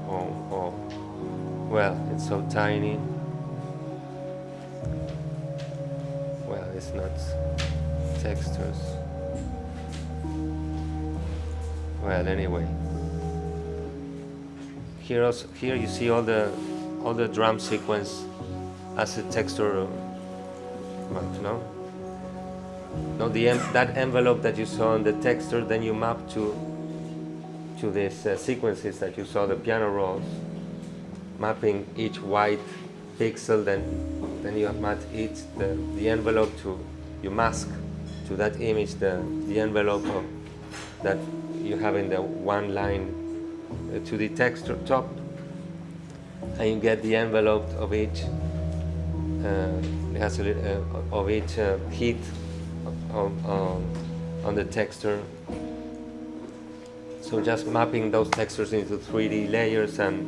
Oh. Well, it's so tiny. Well, it's not textures. Well, anyway. Here you see all the drum sequence as a texture map, no? No, that envelope that you saw on the texture, then you map to these sequences that you saw, the piano rolls, mapping each white pixel, then you map the envelope you mask to that image the envelope that you have in the one line to the texture top, and you get the envelope of each of each heat on the texture. So just mapping those textures into 3D layers, and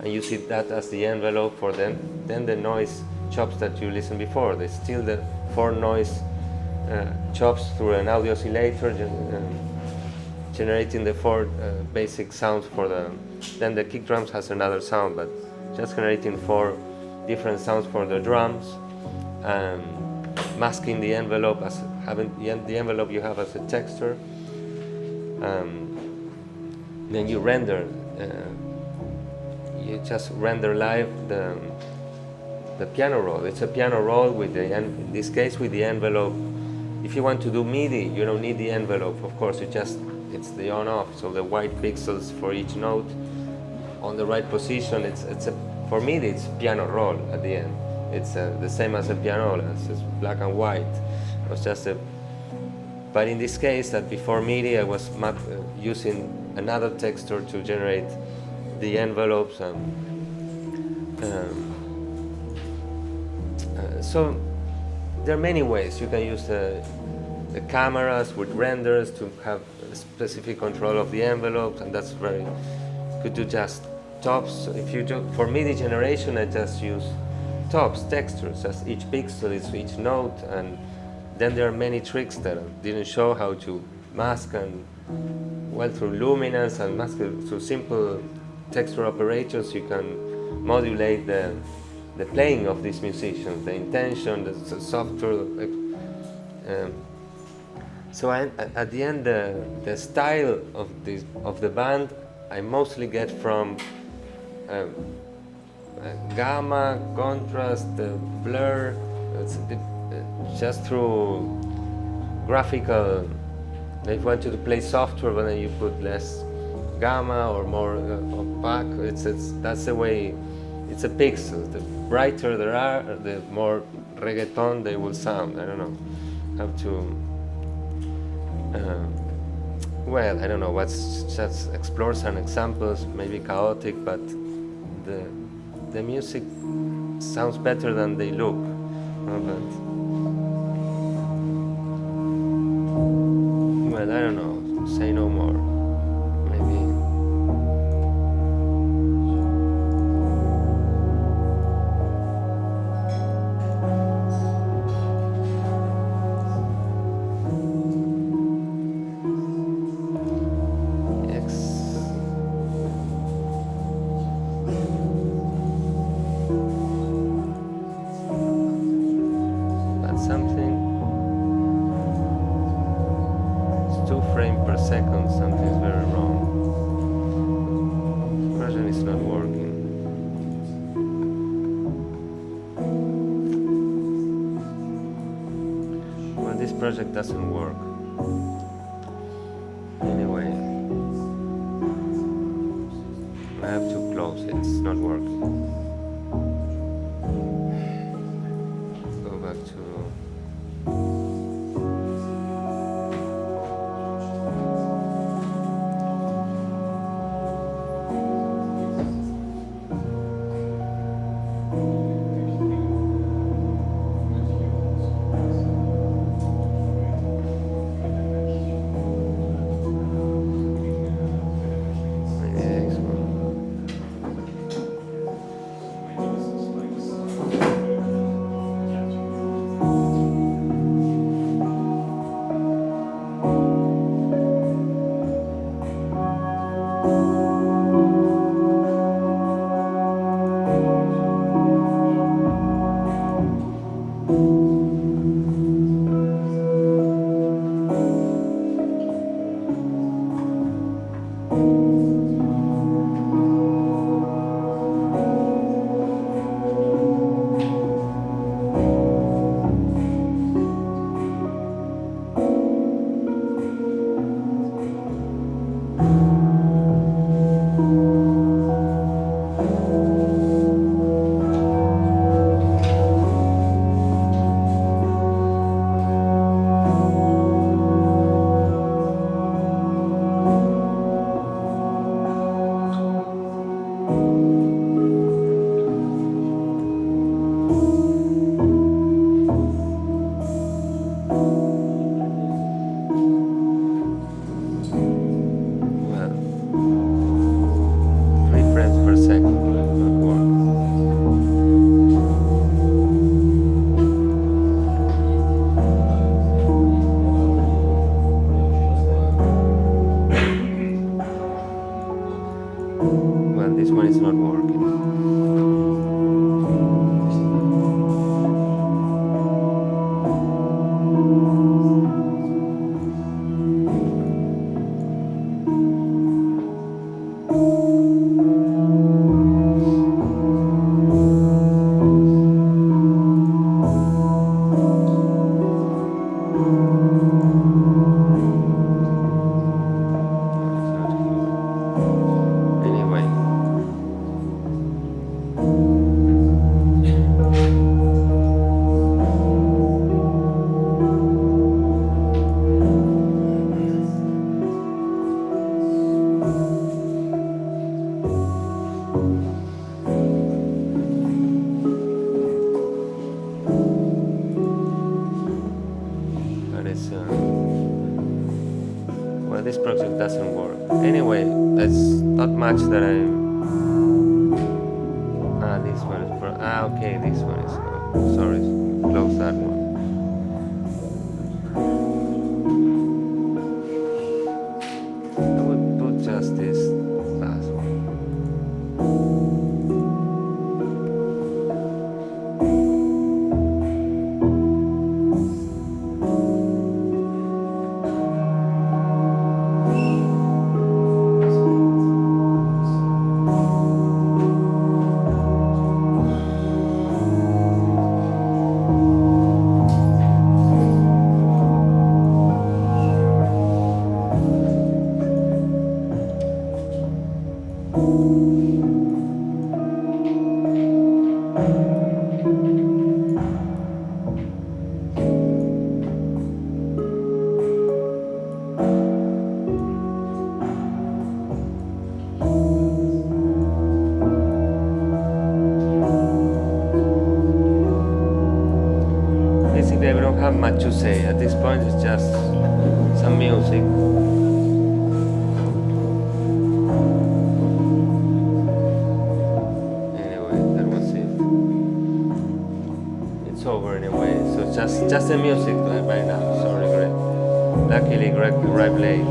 you see that as the envelope for then the noise chops that you listened before. There's still the 4 noise chops through an audio oscillator, generating the 4 basic sounds for then the kick drums has another sound, but just generating 4 different sounds for the drums, masking the envelope as having the envelope you have as a texture. Then you render, you just render live the piano roll. It's a piano roll with in this case with the envelope. If you want to do MIDI, you don't need the envelope, of course. It's the on-off, so the white pixels for each note on the right position. For MIDI, it's piano roll at the end. It's the same as a piano, it's black and white. It was just but in this case, that before MIDI, I was using another texture to generate the envelopes. So there are many ways you can use the cameras with renders to have specific control of the envelopes, and that's very good to just tops. For MIDI generation, I just use tops, textures, as each pixel is each note, and then there are many tricks that I didn't show how to mask, and through luminance and mask through simple texture operators you can modulate the playing of these musicians, the intention, the software. So at the end, the style of the band I mostly get from gamma, contrast, blur, just through graphical. If you want to play software, but then you put less gamma or more opaque. That's the way. It's a pixel. The brighter there are, the more reggaeton they will sound. I don't know how to. well, I don't know. Let's just explore some examples. Maybe chaotic, but the music sounds better than they look. But well, I don't know. Say no more. Maybe. Something. It's 2 frames per second. Something's very wrong. This project is not working. Well, this project doesn't work. Anyway, I have to close it. It's not working. Go back to. This one is not working. Well, this project doesn't work. Anyway, there's not much that this one is okay, this one is sorry, close that one. I would put just this last one. what to say. At this point, it's just some music. Anyway, that was it. It's over anyway. So just the music by now. Sorry, Greg. Luckily, Greg arrived late.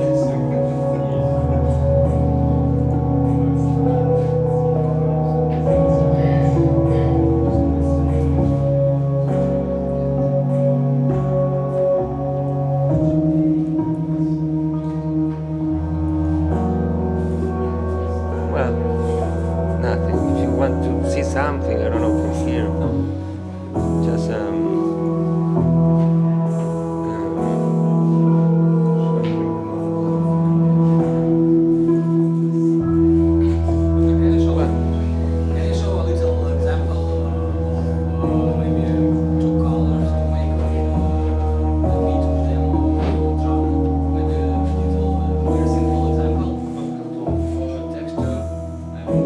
Something, I don't know, from here. Just Can you show a little example of maybe two colors to make a beat with them or drum? Maybe a little very simple example of texture and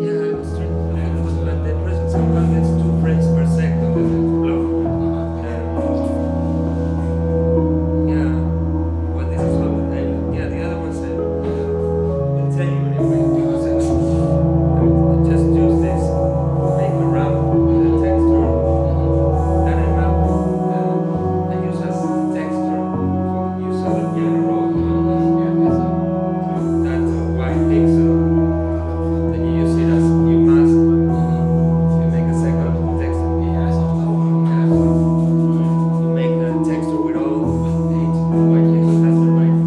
yeah, but the present somehow gets 2 frames per second as it flow. Yeah, well, this is what the other ones will tell you anyway, because I just use this, make a ramp with a texture, then I ramp, I use as texture, use as a piano roll, that white pixel. Then you use it as you mask. You make a second text. You make a texture with all 8 white pixels has the right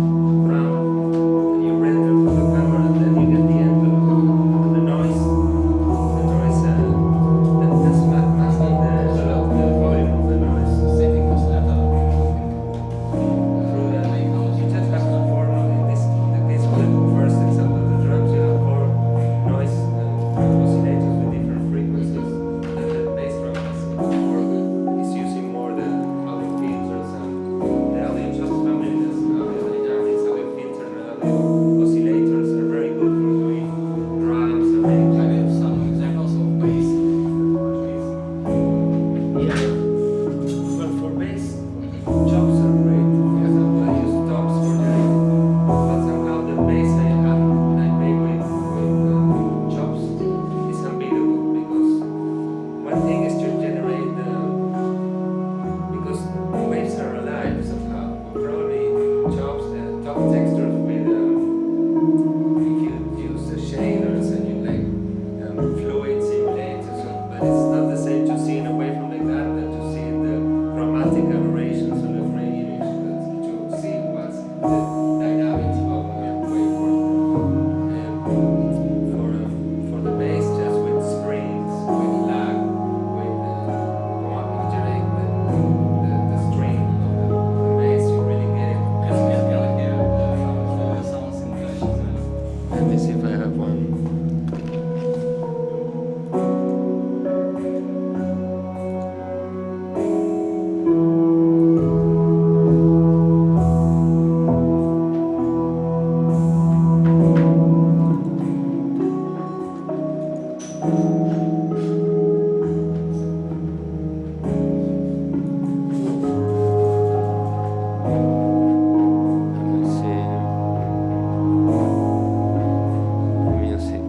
round. And you render for the camera, and then you get the end of the noise. The noise that's masking the volume of the noise. setting was that You just have to form in this case for the first example of the drums, you have 4 noise oscillators with different frequencies. And the bass drum is using more the audio filters and the audio chops family. This audio filter and audio oscillators are very good for doing drums and making. maybe some examples of bass. Yeah. Well, for bass, chops are great. For example, I use tops for the but somehow the bass I make with chops is unbeatable because one thing is to generate because waves are alive somehow. Probably chops, top textures with if you use the shaders and you like fluid simulators, but it's not the same to see in a waveform like that than to see the chromatic aberrations on the frame image, but to see what's the dynamics of a waveform. For the bass, just with springs, with lag, with generate the string of the bass, you really get it. Sound simulations. Let me see if I have one. Let's see. Music.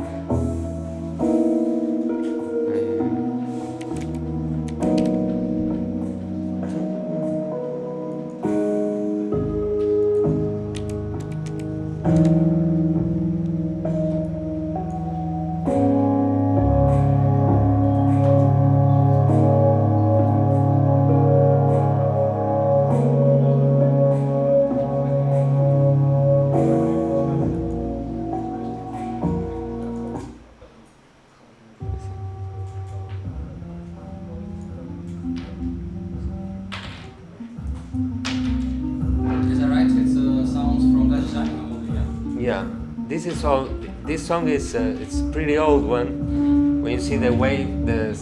Is that right? It's sounds from TouchDesigner. Yeah, this is all. This song is it's pretty old one. When you see the wave, the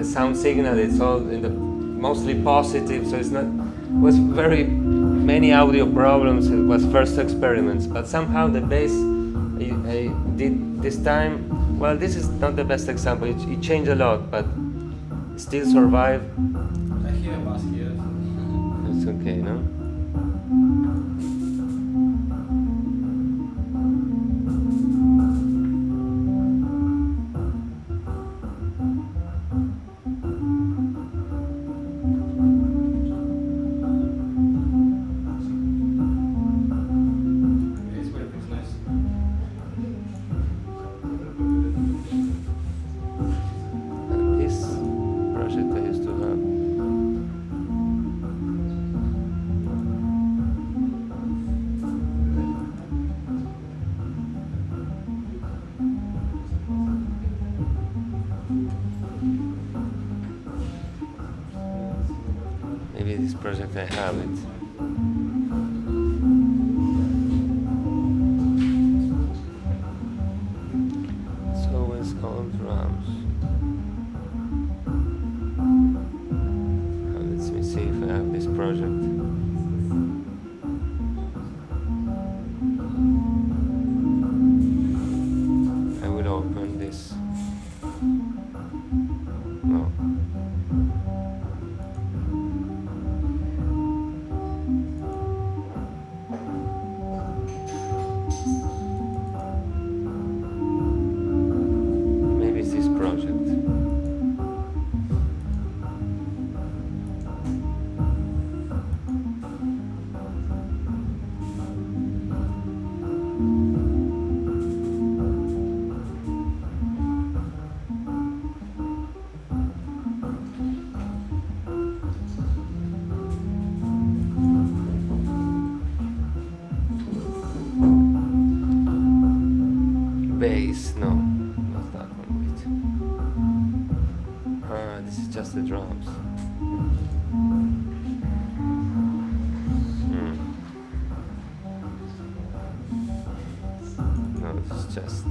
sound signal, it's all in the mostly positive. So it's not. Was very many audio problems. It was first experiments, but somehow the bass I did this time. Well, this is not the best example. It changed a lot, but still survived. I hear a bass here. it's okay, no? And this project I used to have. Maybe this project I have it. It's always all drums. Let me see if I have this project. I will open this. No. Maybe it's this project. Bass, no, not that one. Wait. This is just the drums. No, this is just.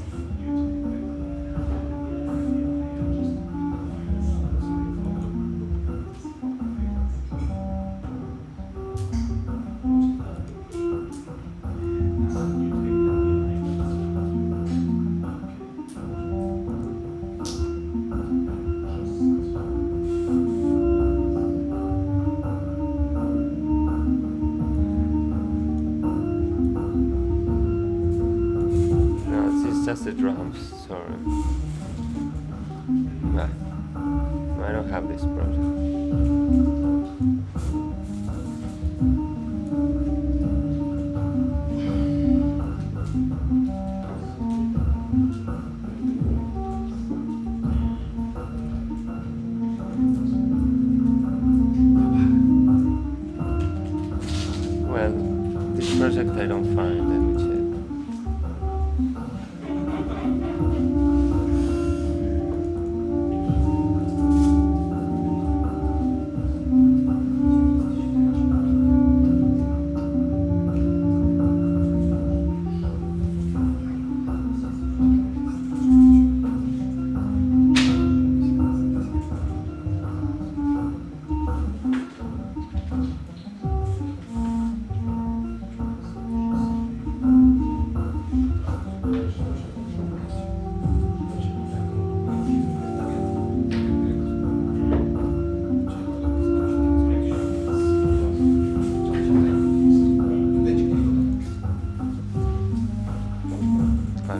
Just the drums, sorry. Nah. No, I don't have this project. Well, this project I don't find, let me check.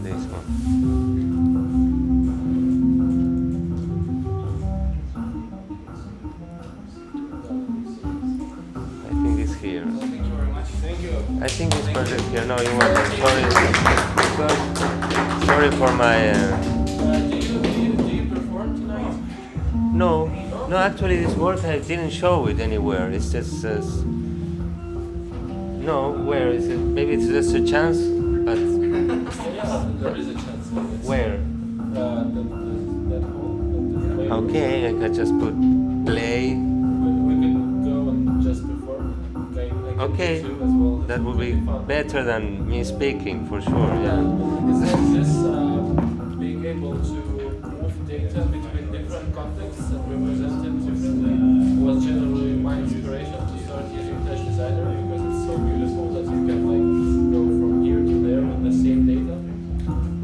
This one. I think it's here. Thank you very much. Thank you. I think this project here. No, you want sorry for my. Do you perform tonight? No, actually, this work I didn't show it anywhere. It's just. No, where is it? Maybe it's just a chance, but. Yes, there is a chance. Where? That hole. Okay, I can just put play. We could go and just perform. Okay, as well. that would be better than me speaking for sure. Yeah. Is this being able to move data between different contexts and represent them differently was generally my inspiration to start using TouchDesigner because it's so beautiful that you can like go from here to there with the same data.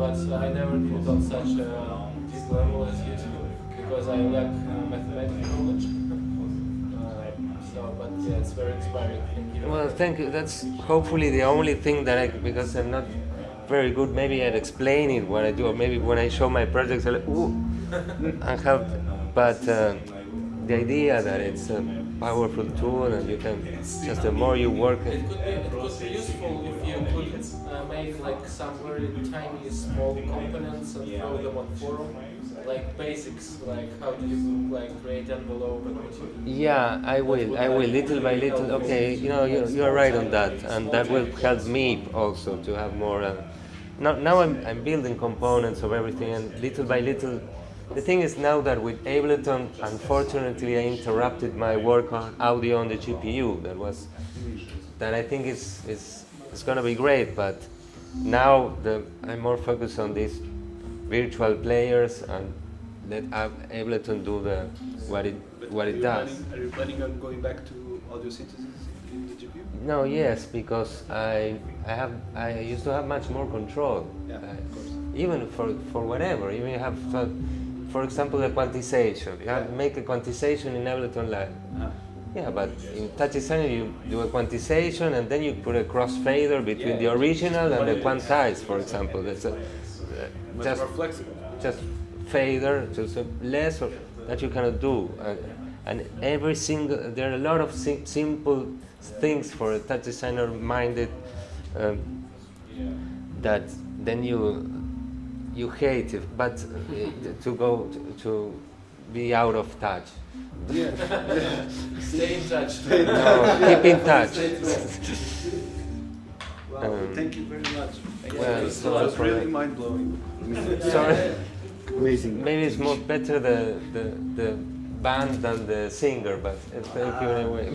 But I never did it on such a deep level as you do because I lack mathematical knowledge. So, but yeah, it's very inspiring. Thank you. Well, thank you. That's hopefully the only thing that because I'm not very good, maybe at explaining what I do, or maybe when I show my projects, I'm like, ooh, and have, but the idea that it's a powerful tool and you can, just the more you work it. It could be useful if you could make like some very tiny small components and throw them on forum, like basics, like how do you like create envelope and what you do. Yeah, I will, little by little. Okay, you're right on that, and that will help me also to have more. Now I'm building components of everything, and little by little. The thing is now that with Ableton, unfortunately, I interrupted my work on audio on the GPU. That I think is going to be great, but now I'm more focused on these virtual players and let Ableton do what it does. Are you planning on going back to audio synthesis in the GPU? No, yes, because I used to have much more control. Yeah, of course. Even for whatever, even you have, for example, the quantization. You have to make a quantization in Ableton Live. Yeah, but in TouchDesigner you do a quantization and then you put a crossfader between the original and the quantized, for example. That's Much more flexible. just fader, just less that you cannot do. And every single, there are a lot of simple things for a TouchDesigner minded that then you hate it, but to go to be out of touch. Yeah. Stay in touch. No, keep in touch. Well, thank you very much. Well, It was really mind blowing. Sorry. Amazing. Maybe it's more better the band than the singer, but thank you anyway.